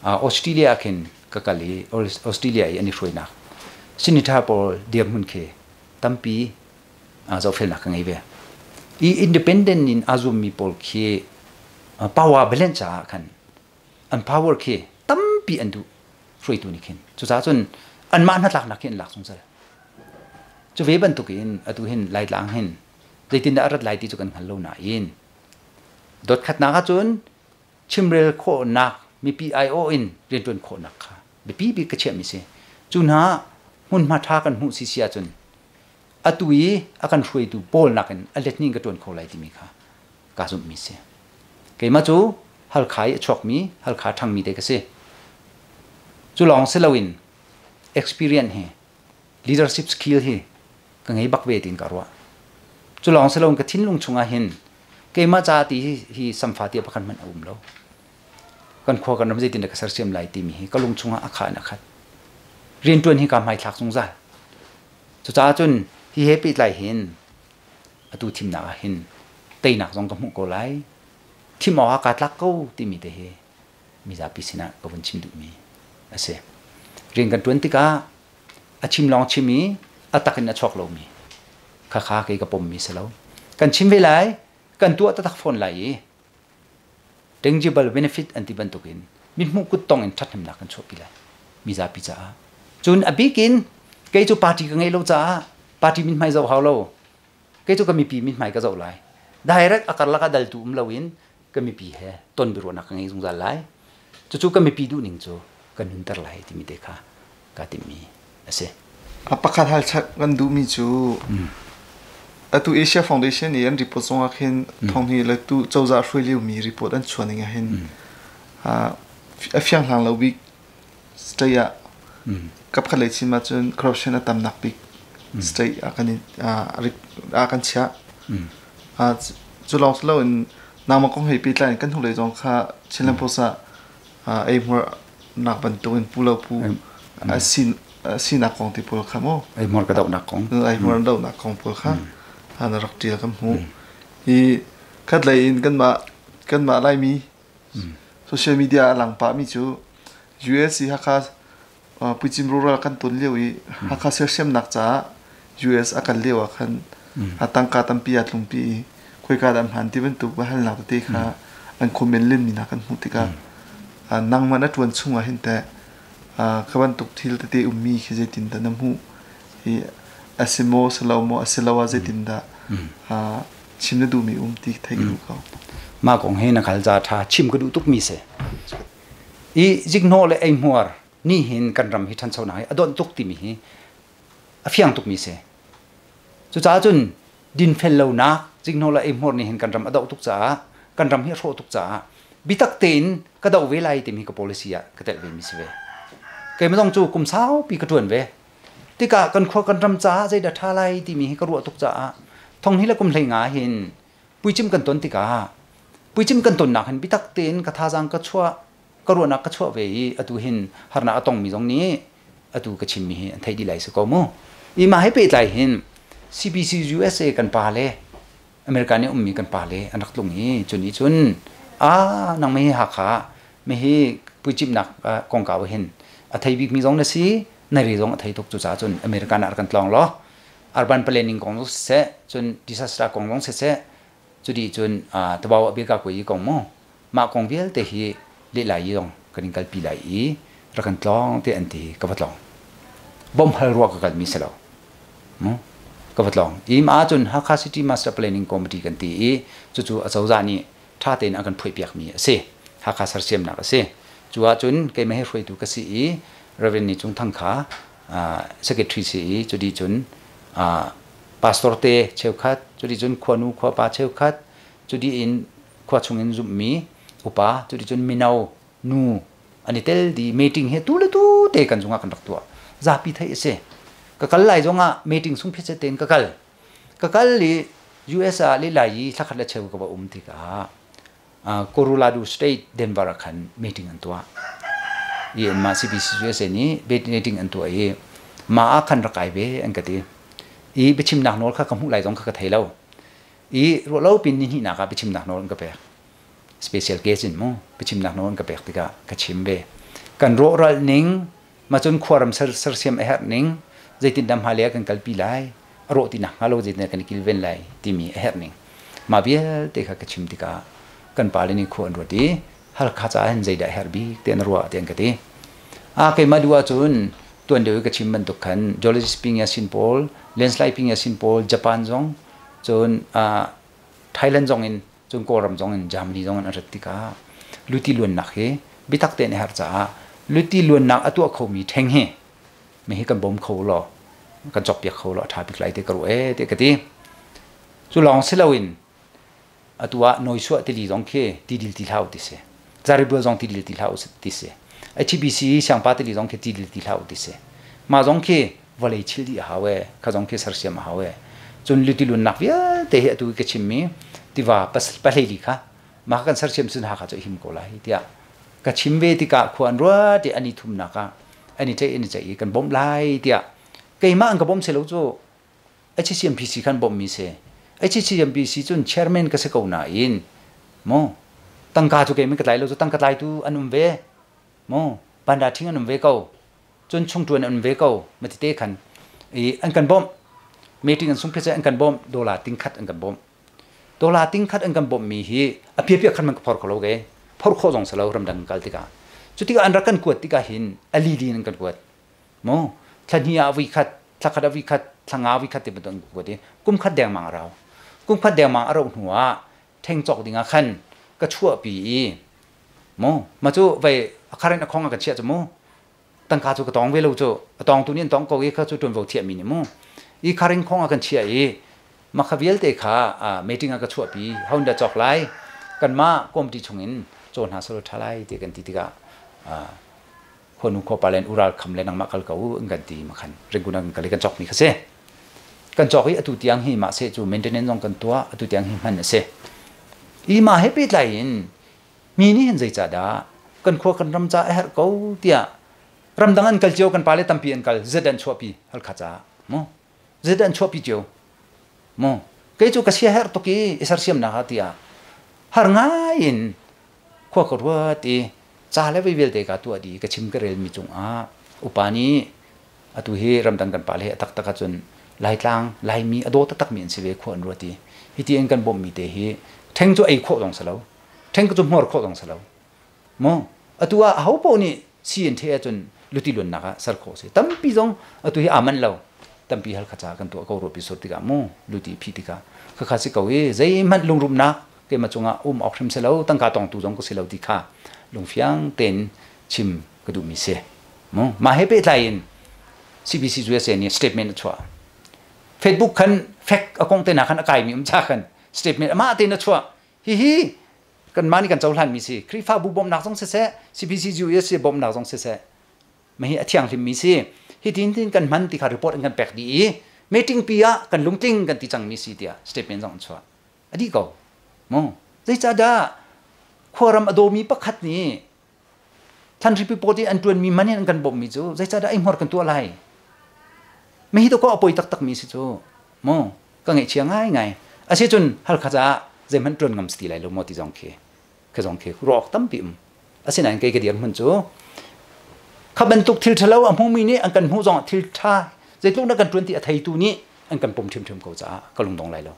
ออสเตรเลียเข็นก็กะลีออสเตรเลียอันนี้ช่วยนักสินิธาพอเดียร์มุนเคตั้มปีเจ้าเฟลนักกันไงเว้ยindependent in azumi pol ke power balance a kan an power ke tampi andu free tu ni kin chu cha chun an man hat lak na ken lak sung sa chu ve ban tu kin atu hin lai lang hin zeitin da arat lai ti chu kan hal lo na in dot khat na ka chun chimrel kho nak mi pio in ren tun kho nak kha be pi bi ka che mi se chun ha hun ma tha kan hu si sia chun atui akan hrui tu bol nakan alet ning ka ton kholai ti mi kha ka zum mi se ke ma chu hal khai chok mi hal kha thang mi de ka se chu long se lawin experience he leadership skill he ka ngai bak ve tin ka ro chu long se lawin ka thin lung chunga hin ke ma cha ti hi samfa ti pakhan man um lo kan kho kan nam je tin ka sar sem lai ti mi hi ka lung chunga akha na khat rin tun hi ka mai thak sung za chu cha chunที่เฮปิดไหลเห็นตูทิมหนักเห็นตีหนักจงกำมุกโกไลที่หมออากาศลักกู้ที่มีแต่เฮมีจะพิสินะก็วันชิมดูมีอาเซเรียนกันตัวนี้ก็อาชิมลองชิมีอาตักกันอาชอกเรามีข้าเกี่ยกับผมมีเสแล้วกันชิมเวลากันตัวตักฝนไหล tangible benefit อันที่บรรทุกินมีมุกุตองอินทัดทำหนักกันชอบไปเลยมีจะพิจารจุนอภิกินเกี่ยจูปาร์ตี้กันไงเราจ้าปาร์ตี้มินไม่เจ้าเขาเราเกี่ยจูก็มีปีมินไม่ก็เจ้าไรได้รักอาการละก็ดัลตูมเราเห็นก็มีปีเหรอต้นบิโรนักกันไงสงสารไรจู่ๆก็มีปีดูหนึ่งจู่กันนุนตรไหลที่มีเด็กค่ะก็ที่มีนะสิอาปะคัดฮัลชักกันดูมีจู่ตัวเอเชียฟาวเดชั่นเนี่ยรีพอร์ตส่งอาเห็นทองนี้แล้วตัวเจ้าจ่าช่วยเลี้ยวมีรีพอร์ตอันชวนยังเห็นฟียงหลังเราวิกสเตียกับขั้นเลยชิมาจนคอร์รัปชันตามนักบิกสเตียอากันเชียจุดลองสโลว์นามกองให้ปีแรกกันทุกเลยจงค่ะเช่นพวกซะไอ้หัวนักบรรทุกผู้เล่าผู้สินักกองที่พวกเขาโม่ไอ้หัวกระดกนักกองไอ้หัวกระดกนักกองพวกเขาอันรักเดียวกันหูอีคัดเลยกันมาไล่มีโซเชียลมีเดียหลังป่ามีจู US ฮักข้าผู้จิมรู้ว่ากันตุนเลี้ยวฮักข้าเชื่อเชื่อมนักจ้า US อากันเลี้ยวกันตั้งการตั้งปีอัดลงปีคุยการดำหันที่เป็นตุกว่าให้หลักตัวเด็กค่ะอันคอมเมนต์เล่นมีนักกันหูติกานั่งมานัดวันช่วงเห็นแต่ขบันตุกที่ตัวเด็กมีแค่จะตินแต่น้ำหูอาเซโมสลาวโมอาเซลาวาเจตินดาชิมนดูมีตีไทยดูเขามากองเฮนักขัลจาทาชิมก็ดูตุกมีเสอีจิกโนเลไอมัวนี่เห็นกันรำฮิทันเสาหน่ายอดอนตุกติมีเฟียงตุกมีเสจุจ้าจุนดินเฟลเลวนักจิกโนเลไอมัวนี่เห็นกันรำอดอตุกจ้ากันรำฮิโรตุกจ้าบิตักเตนก็ดาวเวลัยติมีกับ policy อะก็แต่เวมิสเวเกยไม่ต้องจูกุมเช้าปีกระตวนเวที่กะกันขวกันรำจ้าใจดัดท่าไรที่มีให้กระรัวตุกจ้าท่องนี้แล้วกุมเลยงาเห็นปุยจิ้มกันต้นที่กะปุยจิ้มกันต้นนักเห็นบิตักเตนกระทาจังกระชัวกระรัวนักกระชัวเวอตูเห็นหานาตองมีตรงนี้อตูกระชิมมีอันไทยดีไหลสกอมูอีมาให้ไปไหลเห็น CBC USA กันปาเลอเมริกันเนี่ยมีกันปาเลอันนักลงนี้จนนี้จนนังไม่ให้หักขาไม่ให้ปุยจิ้มนักกองเก่าเห็นอันไทยวิกมีตรงนั้นสิในเรื่องไทยทุกจุดจนอเมริกันอาการตลองล้อurban planning ของเสจน disaster ของเสจุดดีจนตบเอาเบียกกุยของมั่งมาของเวลแต่ฮีเลี้ยไหลยองกันกัลปีไหลรักันตลองที่อันที่กับตลองบ่มหารัวกันมีเสลากับตลองอีมาจนฮักคาซิตี้มาสเตอร์ planning committee กันตีจู่ๆอาจารย์นี่ท่าเต้นอาการผุยเปียกมีเสฮักคาสารเสียมนักเส จัวจุนเกไม่ให้รวยดูกสิเรเวนนี่จุงทั้งขาsecretary สิจุดีจุนpastor เตเชลคัดจุดีจุนขวานูขวาปาเชลคัดจุดีอินขวาชงอินจุมีอุปาจุดีจุนมินาวนูอันนี้เตลดี meeting เฮตุเลตุเตกันจุงกันรักตัวซาปีไทยเสกกัลไลจงmeeting สุ่มพิเศษเต็นกกัลลี US ลีไลสักขัดละเชวกับติกาโคโรราโดสเตทเดนเวอร์คัน meeting อันตัวยีนมา CBC US นี่meeting อันตัวมาคันรักไอเบอันกติไปชิมนักโน้ตข้าคำพูดไหลจงข้ากระเทยเราเราเป็นนี่นักไปชิมนักโน้ตกันไป special guest มั้งไปชิมนักโน้ตกันไปติกากระชิมเบกันโรรัลนิงมาจนควารมเซอร์เซียมเอฮ์นิงใจติดดำฮาเลียกันกัลปีไลโรตินักฮัลโหลใจติดกันกิลเวนไลที่มีเอฮ์นิงมาเบียติกากระชิมติกากันปาลินิควรรดีฮัลข้าจะเห็นใจได้เฮร์บีเตียนรัวเตียนกติเคยมาดูว่าจุนตัวเดียวกระชิมมันตุกันจอร์จิสปิงยาซินโพลเลนสไลปิงยาซินโพลญี่ปุ่นจงจนไทยแลนด์จงอินจนโกรัมจงอินจามนีจงอินอรัติกาลุติลวนนักเฮบิทักเตนเฮร์จ้าลุติลวนนักตัวเขามีแทงเฮไม่ให้กันบ่มเขาหรอกันจบเปียกเขาหรอทาบิกไลเตกรุเอเตกติจุลองเซลวินตัวน้อยชัวติลีจงเคติดิลติลาวติเสจาริบัวจงติดิลติลาวติเสHBC 相巴的里种去地里地头的些，马种去我来吃的好诶，可种去实现好诶，从里地轮那边的些都个前面，对吧？不是不来里卡，马กัน实现是哪个就หิม过来的呀？个前面的个ควรรู้的อันนี้ทุ่มนักอ่ะอันนี้ใจกันบ่มไล่的呀，个มาอันก็บ่มเสร็จแล้วจู่HCMPC กันบ่มมีเสHCMPC จน chairman ก็เสกเอาหน้าอินโมตั้งการจู่ก็ไม่กระไรแล้วจู่ตั้งกระไรตู้อันนู้นเวโมบรรดาทิ้งอันเวกเอาจนช่วงตัวอันเวกเอามาติเตะกันอันกันบ่มมีทิ้งอันสุ่มเพชรอันกันบ่มดอลลาร์ทิ้งคัดอันกันบ่มดอลลาร์ทิ้งคัดอันกันบ่มมีฮีอภิเษกขันมันก็พอร์คโลเกพอร์คจงสลาวรำดังกัลติกาจุดที่อันรักกันกวดติกาหินอลีลีนันกันกวดโมทันฮีอาวิคัดทักขัดวิคัดทังอาวิคัดติบันตังกวดดิกุมคัดแดงมังเรากุมคัดแดงมังเราหัวแทงจอกดิงาขันก็ชั่วปีโมมาจู่ไปคารินคงกันเชียจมูตั้งการจู่ก็ต้องเวลูจู่ต้องตัวนี้ต้องก็ยิ่งเขาจู่ตัวเทียมินิมูอีคารินคงกันเชียมาขวิลเตะขามีติ้งกันชั่วปีเขาจะจอกไล่กันมากรมที่ชงอินโจนหาสรุปทลายเตะกันติกาคนอุโคปาเลนอุราลคำเลนังมาคัลเขากันตีมาขันเรื่องกุนังกันเลยกันจอกมีเขาเสกันจอกอีอตุเตียงหิมาเสจู่เมนเทนเนนต์กันตัวอตุเตียงหิมันเสอีมาเฮปิดไลน์มีนี่เห็นใจจ่าดากันขวกันรำจ่าเอร์เขาเตียรำดังอันกัลเจียวกันปาเลตัมปีอันกัลเจดันชัวปีฮัลขจ้าโมเจดันชัวปีเจียวโมเกจูกัสเชียเฮร์ตุกีอิสระเซียมนะฮะเตียฮาร์ง่ายนขวกันว่าตีจ่าเลวิเวลเตกาตัวดีกชิมกระเรลมีจงอุปานีอตุเฮรำดังกันปาเลตักจนลายต่างลายมีอโดตักมีอันเสวขวนรัวตีฮิตีอันกันบ่มมีเตฮีเทงจูไอขวดองสลาวเทงก็จูหัวขวดองสลาวโมตัวเขาพวกนี้เสียนเทจนลุติลุนนักสักโคสิตั้มปีจงตัวที่อามันเราตั้มปีฮัลขจากันตัวเขารูปิสุดติกาโมลุติพิติกาคือข้าศึกเขาใจมันลงรุมนักเกมาจงออกชิมเสลาตั้งการตองตูจงก็เสลาติกาลงเฟียงเต็นชิมกระดูมิเสโมมาให้เป็นไลน์ CBC จุดเสนี่ statement ชัว Facebook คันแฟกอากงเตน่าคันอากายมีจ้าคัน statement มาเตนชัวฮิกันมานี่กันเจ้าหลานมีสิครีฟ้าบุบมนักจงเส CBC จุดเสบุบมนักจงเสไม่ให้เที่ยงริมมีสิฮิตินกันมันติคารีพอร์ตกันแปลกดีมีติ้งปีอะกันลุงติ้งกันติจังมีสิเดีย statement จงชัวอดีก็โมใจจ้าดาขวารำอโดมีปักขัดนี่ท่านริปิโปตีอันตัวมีมันนี่กันบ่มมีจูใจจ้าดาไอ้หมดกันตัวอะไรไม่ให้ตัวก็เอาไปตักมีสิจูโมก็ไงเชียงง่ายอาเซียจนฮัลขจ้าใจมันตรวนงำสติไหลลงมอติจงเคคือจงเครอกตั้มปิมอาเซียนั่นเกยเดียนมันจูขับรรทุกทิลทะเลอันพงมีนี่อันกันหูจงทิลท่าใจลูกนักกันตรวนที่ไทยตัวนี้อันกันปุ่มทิมเขาจ้าก็ลงตรงไหลแล้ว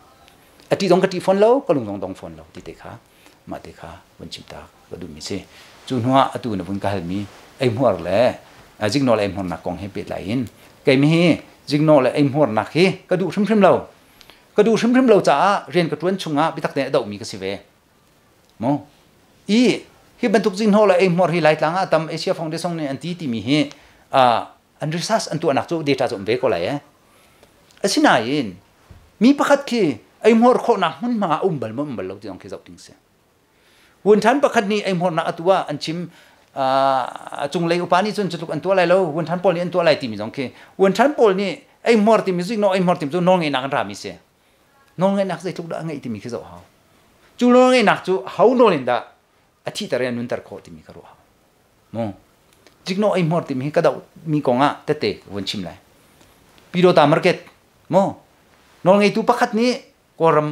อดีตตรงกติฟอนแล้วก็ลงตรงฟอนแล้วติเตค่ะมาเตค่ะวันชิมตาก็ดูมิเซจุนหัวอตูนบุญกาลมีไอ้หัวแหละจิกโนไอ้หัวนักกองให้เปิดไหลน์ไก่มีจิกโนไอ้หัวนักเฮก็ดูชิมเราก็ดูชิมเราจ้าเรียนกับตรวนชงอ่ะพิทักษ์เนี่ยดอกมีกสิเวโมอี hi bentuk jin hola ei mor hi lai tlanga tam Asia Foundation ni anti ti mi hi an research an tu anak chu data chu be ko lai asina in mi pakhat ki ei mor kho na hun ma umbal lo ti ong ke zau ting se won than pakhat ni ei mor na atwa an chim chung lei upani chun chutuk an to lai lo won than pol ni an to lai ti mi jong ke won than pol ni ei mor ti music no ei mor ti chu no nge na kan ra mi se no nge nak zai tuk da ngai ti mi ke zo ha chu no nge nak chu hau no lin da athi tare nun tar kho ti mi ka ro ha mo jik no ei mor ti mi ka da mi ko nga te te won chim lai piro ta market mo no nge tu pakhat ni koram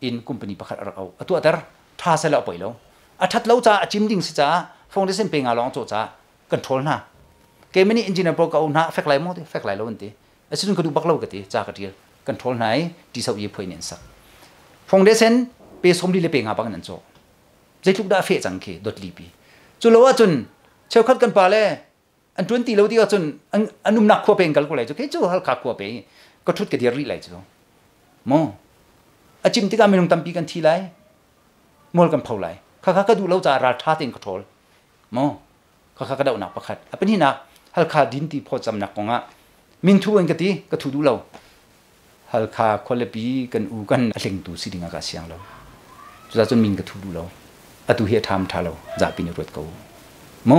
in company pakhat ar au atu atar tha sa la poi lo athat lo cha achim ding si cha foundation pe nga long cho cha control na ke many engineer pro ka na fek lai mo te fek lai lo nti asin ko du bak lo ka ti cha ka ti control nai ti sau ye phoi nen sak foundation pe som li le pe nga bang nan cho jai tuk da fe chang ke dot li pi chu lo wa chun cheu khat kan pa le an 20 lo ti ga chun anum nak kho pe kal ko lai chu ke chu hal kha kho pe ko thut ke dir ri lai chu mo achim ti ka minung tampi kan thi lai mol kan phau lai kha ka du lo cha ra tha tin control mo kha ka da na pakhat apin hi na hal kha din ti pho cham nak ko nga min thu en ka ti ka thu du lo hal kha khole pi kan u kan ahleng tu sidinga ka siang lo chu chun min ka thu du lo atu he tham tha lo za pi ni rot ko mo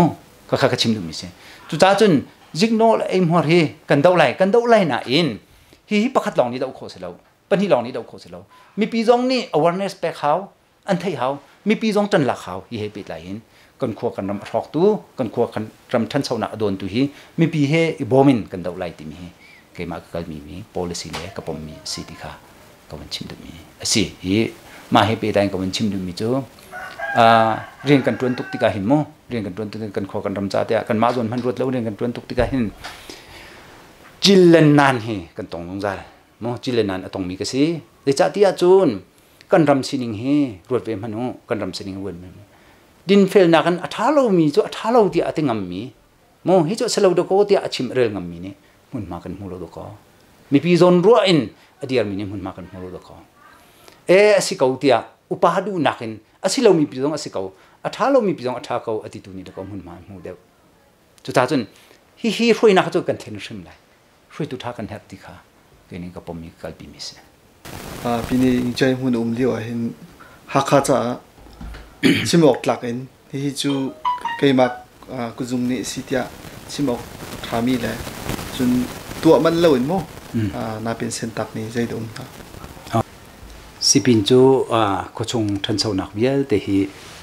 kha ka chim du mi se chu chun jignol aim hor he kan dau lai na in hi pakhat long ni dau kho se lo pan hi long ni dau kho se lo mi pi jong ni awareness pe khaw an thai haw mi pi jong tan la khaw hi he pi lai in kan kho kan ram thok tu kan kho kan ram than chau na adon tu hi mi pi he bomin kan dau lai ti mi ke ma ka mi policy le ka pom mi si ti kha ka wan chim du mi asi hi ma he pe dai ka wan chim du mi chu riêng kan tuan tuk ti ka hin mo riêng kan tuan tu kan kho kan ram cha te kan ma zon man rut lo riêng kan tuan tuk ti ka hin chilen nan hi kan tong long zal mo chilen nan atong mi ka si de cha ti a chun kan ram sining hi rut ve manu kan ram sining wen me din fel na kan athalo mi chu athalo ti atingam mi mo hi chu selo do ko ti achim rel ngam mi ni mun ma kan mulo do ko mi pi zon ro in adiar mi ni mun ma kan mulo do ko asi kau tia upahadu nakin asilo mi pi zong asikau athalo mi pi zong atha ko ati tu ni do ko mun ma mu de chu ta chun hi hroi na chu kan then shim lai hroi tu tha kan hap ti kha ke ni ka pom mi kal pi mi se pini jai hun li wa hin ha kha cha chimok tlak in hi chu keima kuzung ni sitia chimok thami le chun tua man lo in mo na pin sen tak ni jai dum ta sipin chu ko chung than chau nak bial te hi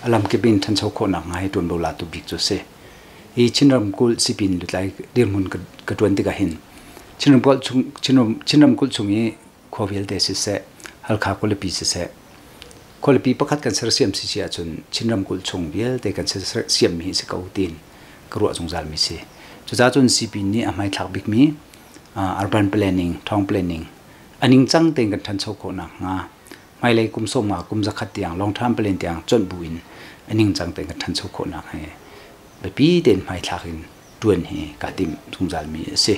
alam ke bin than chau kho nak ngai tun bo la tu bik chu se hi chinram kul sipin lutlai dir mun ka tun ti ka hin chinram kul chung chinram kul chungi kho bial te se hal kha ko le pi se ko le pi pakhat kan ser siam si chia chun chinram kul chung bial te kan ser siam mi se kau tin kru chung zal mi se chu cha chun sipin ni amai thak bik mi urban planning thong planning aning chang teng kan than chau kho nak nga mai lai kum som ma kum zakhat tiang long tham plan tiang chon buin aning chang teng kan than chau kho nak he be pi ten mai thlakin tuan he ka tim thungjal mi se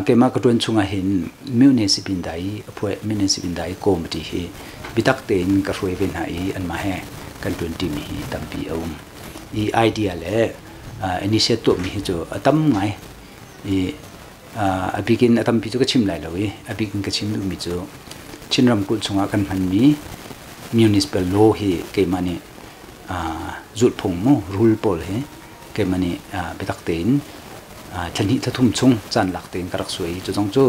ke ma ka tuan chunga hin municipal dai apoi municipal dai committee he bitak ten ka roi ven hai an ma he kan 20 mi tampi aum idea le initiative mi jo atam ngai abikin atam pi chu ka chim lai lawi abikin ka chim mi chu chinram kul chunga kan man mi municipal law hi ke mani zut phung mo rule pol he ke mani betak ten thani thathum chung chan lak ten karak sui chu jong chu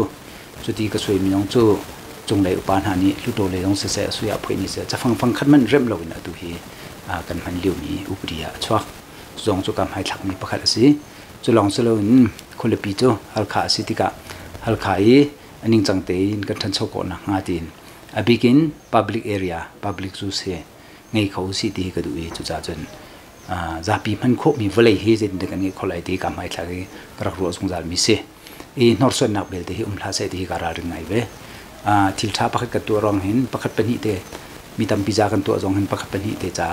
chuti ka sui mi jong chu chung lai upan hani luto le jong se se suya phoi ni se chafang phang khat man rem lo na tu hi kan man liu mi upria chwak jong chu kam hai thak mi pakhat asi chu long selo in khole pi chu hal kha sitika hal kha I aning chang te in kan than chho ko na nga tin abikin public area public zu se ngei khau si ti ka du e chu cha chen za pi man kho mi vlei he je de kan nge kholai ti ka mai thla ge karak ro sung zal mi se nor son nak bel te hi umla se ti ka ra ring ngai ve thil tha pakhat ka tu rong hin pakhat pani te mi tam pi ja kan tu jong hin pakhat pani te cha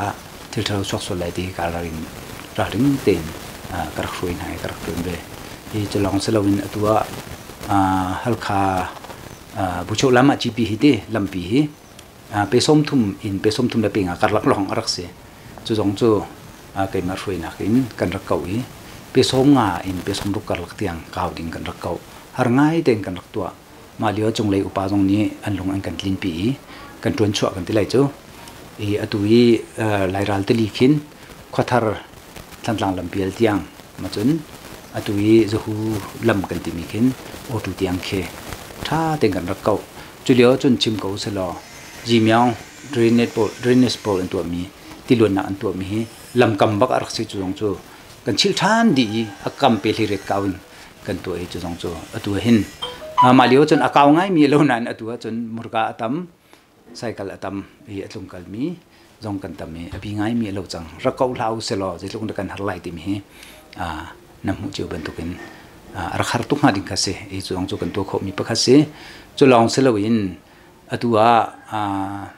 thil tha sok so lai ti ka ra ring ten karak ruin hai karak tun be chu long selawin atua hal kha bucho lama gp hi te lampi hi pe som thum in pe som thum la pe nga karlak long arak se chu jong chu ke ma roi na kin kan rak kau hi pe som nga in pe som ruk kar lak tiang kau ding kan rak kau har ngai ten kan rak tua ma lio chung lei upa jong ni an lung an kan tlin pi kan tuan chua kan ti lai chu e atui lai ral te li khin khothar thlan tlang lam pial tiang ma chun atui zu hu lam kan ti mi khin o tu tiang khe tha ten kan rak kau chu lio chun chim ko se lo ji myang drainage pole an tu mi ti lon na an tu mi lam kam bak arak si chu jong chu kan chil than di akam pe li re kaun kan tu e chu jong chu atu hin ma lio chun akaw ngai mi lo nan atu chun murga atam cycle atam e atlung kal mi jong kan tam mi abi ngai mi lo chang ra kau lau se lo je lung kan har lai ti mi nam hu chu ban tu kin ar khar tu ma ding ka se e chu jong chu kan tu kho mi pa kha se chu long se lo in atua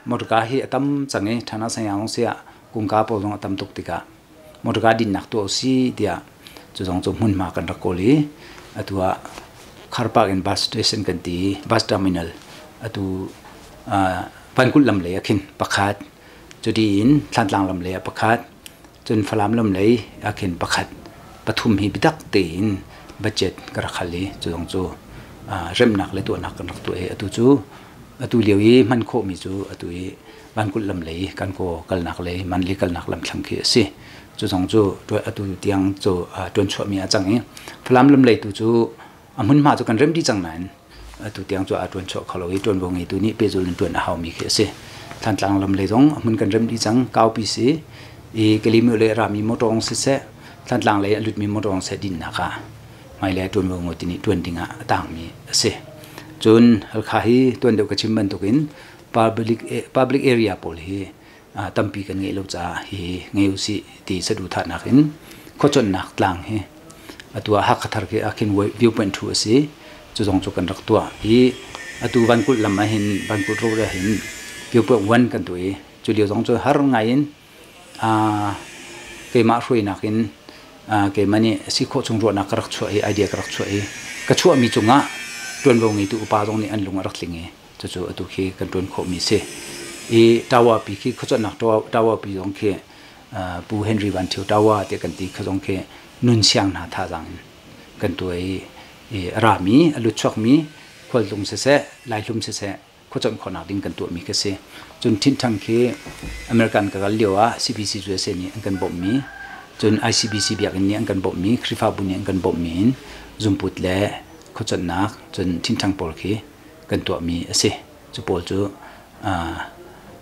murga hi atam change thana sayang se kung ka po jong atam tuk tika murga din nak tu si dia chu jong chu mun ma kan ra ko li atua kharpa in bus station kan ti bus terminal atu pankul lam le akhin pakhat chudi in thantlang lam le pakhat chun phalam lam le akhin pakhat pathum hi bidak te in budget kar khali chu jong chu rem nak le tu nak kan tu e atu chu atu liwi man kho mi chu atu e pankul lam le kan ko kal nak le man li kal nak lam thlang khi si chu jong chu to atu tiang chu ton chho mi a chang e phalam lam le tu chu amun ma chu kan rem di chang nan tu tiang chu atun cho khaloi ton bong i tu ni pe jul ton haw mi khe se than tlang lam le jong amun kan rem di chang kaw pi se e kelim le ra mi motong se se than tlang le lut mi motong se din na ka mai le ton bong ti ni ton dinga tang mi se chun hal kha hi ton de ka chim ban to kin public area pol hi tampi kan nge lo cha hi ngeu si ti sa du tha na kin kho chon nak tlang he atua ha khathar ke akin view point thu ase chu jong chu kan rak tua hi atu van kul lam ma hin van kul ro ra hin view point 1 kan tu e chu dio jong chu har ngai in ke ma roi na kin ke mani si kho chung ro na karak chu e idea karak chu e ka chu mi chunga ton bong ni tu upa jong ni an lung rak linge chu chu atu khi kan ton kho mi se e tawa pi khi kho chon nak tawa pi jong khe pu henry van thiu tawa te kan ti kha jong khe nun siang na tha jang kan tu e ra mi alu chok mi khol lung se lai lum se kho chon khona ding kan tu mi ke se chun thin thang ke american ka gal lewa cbc ju se ni kan bom mi chun icbc biak ni kan bom mi khrifa bu ni kan bom min zumput le kho chon nak chun thin thang pol khi kan tu mi ase chu pol chu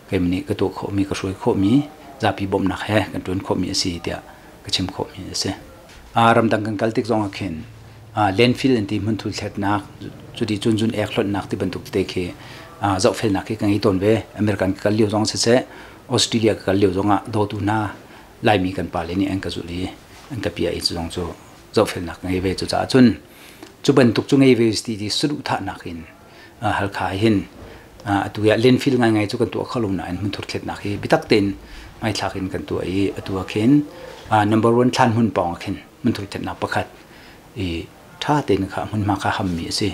kemni ka to kho mi ka roi kho mi za pi bom nak he kan tun kho mi ase tia ka chim kho mi ase ram dang kan kaltik zong akhin landfill anti mun thul thet nak chudi chun ek hlot nak ti bantuk te khe zau fel nak ke kangi ton be american kal liu zong se australia kal liu zonga do tu na lai mi kan pa le ni an ka zu li an ka pi ai zong chu zau fel nak ngai ve chu cha chun chu bantuk chu ngai ve sti di suru tha nakin hal kha hin atu ya landfill ngai chu kan tu khalum na an mun thur thet nak hi bitak ten mai thlakin kan tu ai atu khen number 1 than hun pong khen mun thur thet na pakhat e tha ten kha mun ma kha ham mi se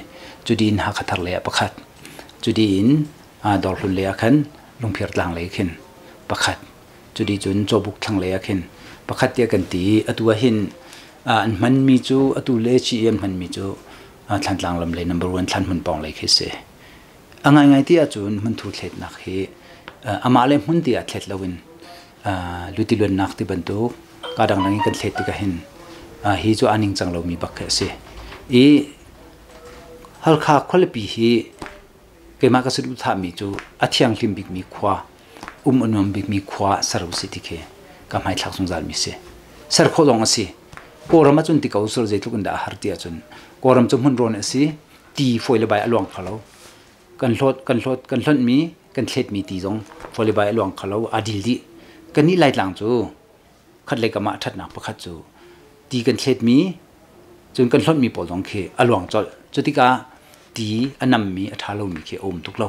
chudin ha khathar le pakhat chudin dor hun le khan lungphir tlang le khen pakhat chudi chun chobuk thang le khen pakhat te kan ti atua hin an man mi chu atu le chi em man mi chu thlan tlang lam le number 1 thlan hun pong le khe se angai ti a chun mun thu thlet nak he ama le mun ti a thlet lawin lutilon nak ti bantu ka dang nang kan thlet ti ka hin hi chu aning changlo mi bak se e halkha kholipi hi ke ma ka su tha mi chu athiang hlim bik mi khwa anom bik mi khwa saru siti ke ka mai thak sung zal mi se sar kho long ase koram chun ti ka usur je thukun da har ti achun koram chu mun ron ase ti foile bai along khalo kan hlot mi kan thlet mi ti jong foile bai along khalo adil di kan ni lai tlang chu khat le ka ma that na pakhat chu ti kan thlet mi chun kan hlot mi pol jong khe along chol chutika ti anam mi athalo mi khe om tuklo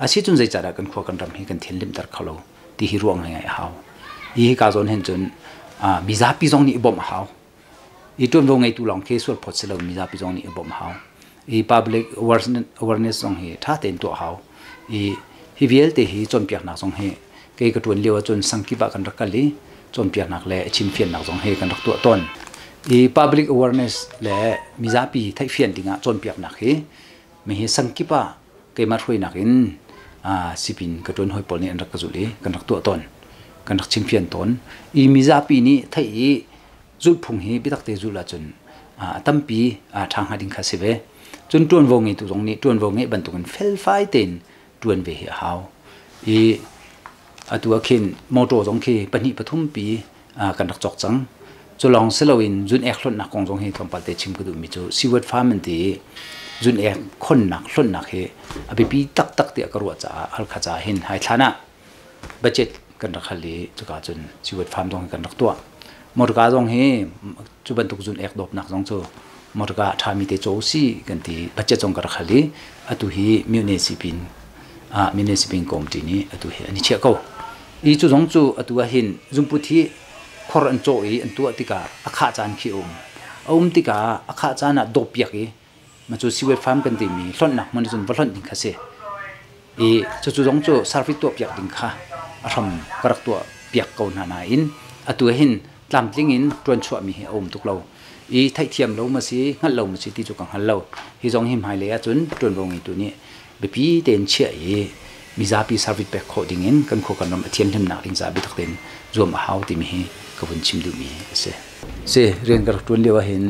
asi chun zai chara kan kho kan ram hi kan thinlim tar khalo ti hi ruang ngai haw hi ka zon hen chun biza pi jong ni bom haw I ton bo ngai tu long ke sur phot selo mi za pi jong ni bom haw I public awareness song he tha ten to haw I hi viel te hi chon piak na song he cái tuần liều chun sang kiba kan rakali chom piak nak le chim fian nak jong he kan rak tu ton i public awareness le mizapi thai fian dinga chom piak nak he me he sang kiba ke mar hui nak in sipin ka tuần hoi pol ni an rak zuli kan rak tu ton kan rak chim fian ton i mizapi ni thai i zul phung hi bitak te zula chun tampi thang hading khasive chun tuan vongi tu jong ni tuan vongi ban tu kan fel fai ten tuan ve hi hau i atua khin moto jong khi pani pathum pi kan rak chok chang cholong selowin jun ek hlon na kong jong hi thom palte chim ku du mi chu siwat farm ti jun ek khon nak hlon nak he abi pi tak tak te karwa cha al kha cha hin hai thana budget kan rak khali chuka chun siwat farm jong kan rak tua morga jong he chu ban tuk jun ek dop nak jong chu morga thami te chosi kan ti budget jong kar khali atu hi municipal committee ni atu he ani che ko i chu jong chu atu hin jumputhi khor an choi an tu atika akha chan khi tika akha chana dop yaki ma chu siwet farm kan ti mi hlon nak mon jun valhon ding khase e chu jong chu service to piak ding kha aram karak to piak ko na in atu hin tlamtling in tuan chua mi he tuk lo i thai thiam lo ma si ngal lo ma si ti chu kang hal lo hi jong him hai le a chun tuan bong i tu ni bepi ten che e mizapi service back coding in kan kho kan ram athiam him na ring za bi thak ten zom hau ti mi hi ka bun chim du mi se ren gar tuan lewa hin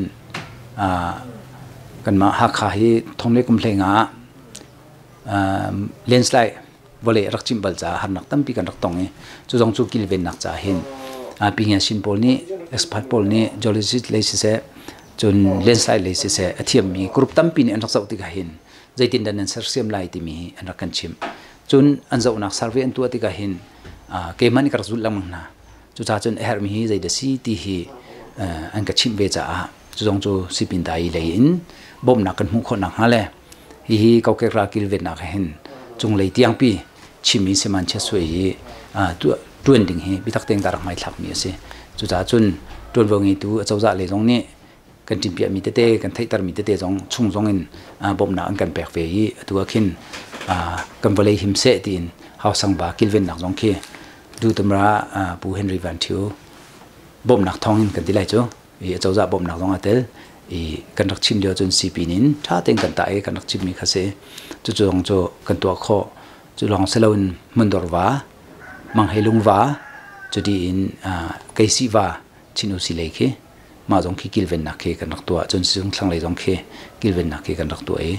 kan ma ha kha hi thongle kum hlenga landslide vole rak chim bal cha har nak tam pi kan rak tong e chu jong chu kil ven nak cha hin pinga sin pol ni expert pol ni geologist le se chun landslide le se athiam mi group tam pi ni an rak chau ti ga hin zaitin dan answer sem lai ti mi an rakan chim chun anzau nak survey an tu ati ka hin ke mani kar zul lam na chu cha chun her mi hi zai da si ti hi an ka chim ve cha chu jong chu sipin dai le in bom na kan mu kho na ha le hi kau ke ra kil ve na ka hin chung le tiang pi chimi se man che sui tu tuan ding hi bitak teng dar mai thak mi se chu cha chun tuan vongi tu chau za le jong ni kan tin pia mi te kan thai tar mi te jong chung jong in bom na an kan pek ve hi tu khin kan vale him se tin haw sang ba kilven nak jong khi du tamra pu henry van thiu bom nak thong in kan dilai chu e chau za bom nak jong atel e kan rak chim dio chun cp nin tha teng kan ta e kan rak chim mi khase chu chong cho kan to kho chu long selon mandor wa mang helung wa chu di in kaisi wa chinu si le khi ma jong khi kilven nak ke kan rak to chun sung thlang le jong khe kilven nak ke kan rak to e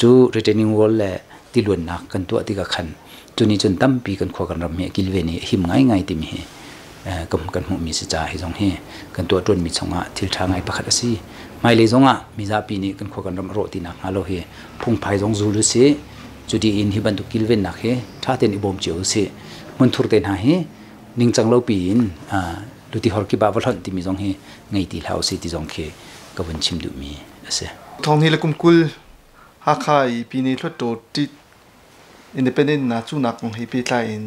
chu retaining wall le tilun nak kan to ati ka khan chuni chun tam pi kan kho kan ram me kilve ni him ngai ngai ti mi he kam kan mu mi se cha hi jong he kan to ton mi chonga thil tha ngai pakhat asi mai le jonga mi za pi ni kan kho kan ram ro ti na ngalo he phung phai jong zu lu se chudi in hi ban tu kilven nak he tha ten ibom cheu se mun thur ten ha he ning chang lo pi in luti hor ki ba wal han ti mi jong he ngai ti lau se ti jong khe ka bun chim du mi ase thong hi la kum kul ha khai pi ni thot to ti independent na chu nak hi pi tla in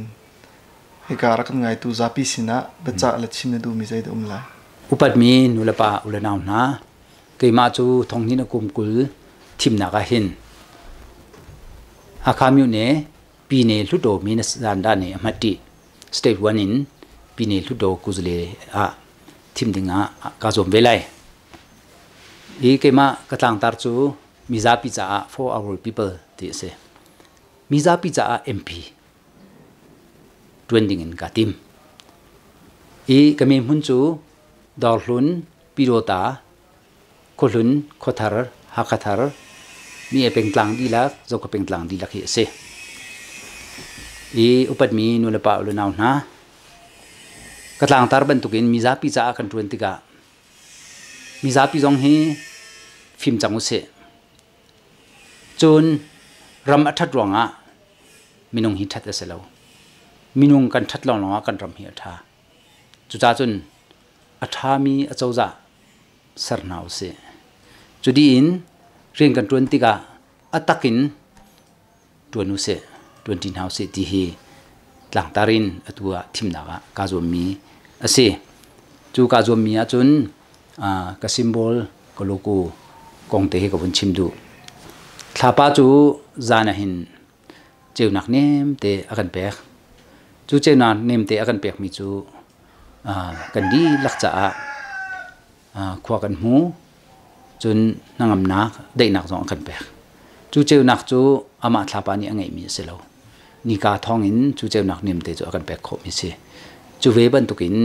he ka ra kan ngai tu za pi sina bacha la chim na du mi zai dum la upat mi nulapa ulanaw na ke ma chu thong ni na kum kul thim na ka hin ha khamyu ne pi ne lu do mi na san da ne amati state 1 in pi ne lu do kuzle thim dinga ka zom velai e ke ma ka tlang tar chu miza pi cha for our people ti se miza pi cha mp trending in ka tim e kami mun chu dorlun pirota kolun khothar hakathar mi epeng tlang di la zo ko peng tlang di la khi se e upat mi nu la pa lu naw na ka tlang tar ban tukin miza pi cha kan twen tika miza pi jong hi phim changu se chun ram athat ronga minung hi that aselo minung kan that long longa kan ram hi atha chu cha chun atha mi achauza sarnau se chudi in ring kan 20 ka atakin tuanu se 20 now se ti hi tlang tarin atua thimna ka zo mi ase chu ka zo mi a chun ka symbol ko loku kong te he ko bun chimdu thlapa chu zana hin cheu nak nem te akan pek chu che na nem te akan pek mi chu kan di lak cha khwa kan mu chun nangam nak dei nak zong kan pek chu che nak chu ama thlapa ni angai mi se lo ni ka thong in chu che nak nem te chu akan pek kho mi se chu ve ban tukin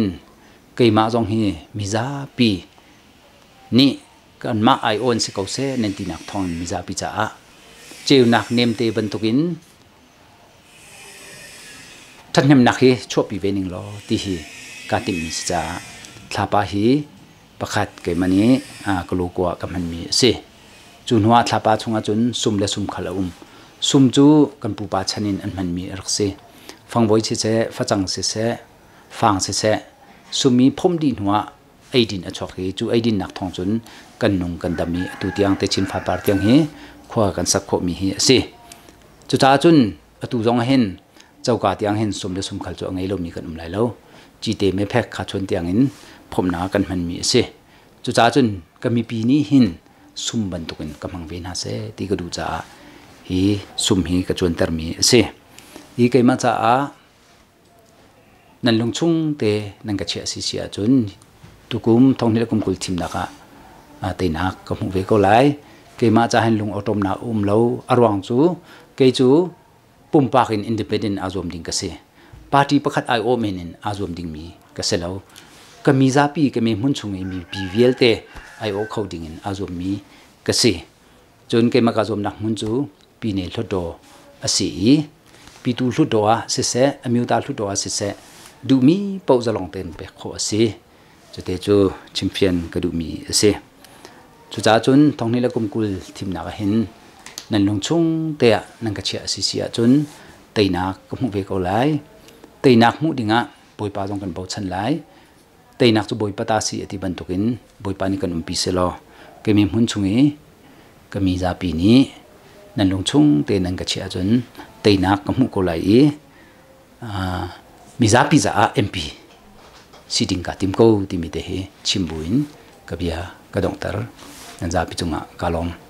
keima zong hi miza pi ni kan ma ai on se ko se nen ti nak thong miza pi cha cheu nak nem te ban tukinท่านnem nak hi chho pi ve ning lo ti hi ka tim mi cha thlapa hi pakhat ke mani ka lu kwa ka man mi se chun hwa thlapa chunga chun sum le sum khala sum chu kan pu pa chanin an man mi rak se fangboi chi che fachang se fang se sumi phom di hwa aidin a chok hi chu aidin nak thong chun kan nung kan dami tu tiang te chin pha par tiang hi khwa kan sak kho mi hi se chu ta chun atu jong hen chau ka tiang hen sum le sum khal chu ngai lo mi kan lai lo chi te me phek kha chon tiang in phom na kan man mi se chu cha chun ka mi pi ni hin sum ban tukin ka mang ve na se ti ka du cha hi sum hi ka chon ter mi se hi kai ma cha nan lung chung te nan ka che si sia chun tukum thong ni kum kul thim na ka te na ka mu ve ko lai kai ma cha hen lung autom na lo arwang chu ke chu pumpakin independent azom ding kase party pakhat ai o menin azom ding mi kaselo kami zapi kami mun chungi mi bvl te ai o khoding in azom mi kase chon ke maka zom nak mun chu pi ne hlodo asi pi tu hlodo a se amyu ta hlodo a se du mi pau zalong ten pe kho asi chote chu champion ka du mi ase chu cha chun thong ni la kum kul thim na ka hin nan lung chung te nan ka chia si sia chun teinak ka mu ve ko lai teinak mu dinga boipa jong kan bo chan lai teinak chu boipa ta si ati ban tukin boipa ni kan umpi se lo ke mi mun chungi ka mi za pi ni nan lung chung te nan ka chia chun teinak ka mu ko lai mi za pi za mp sitting ka tim ko ti mi te he chimbuin ka bia ka dong tar nan za pi chunga kalom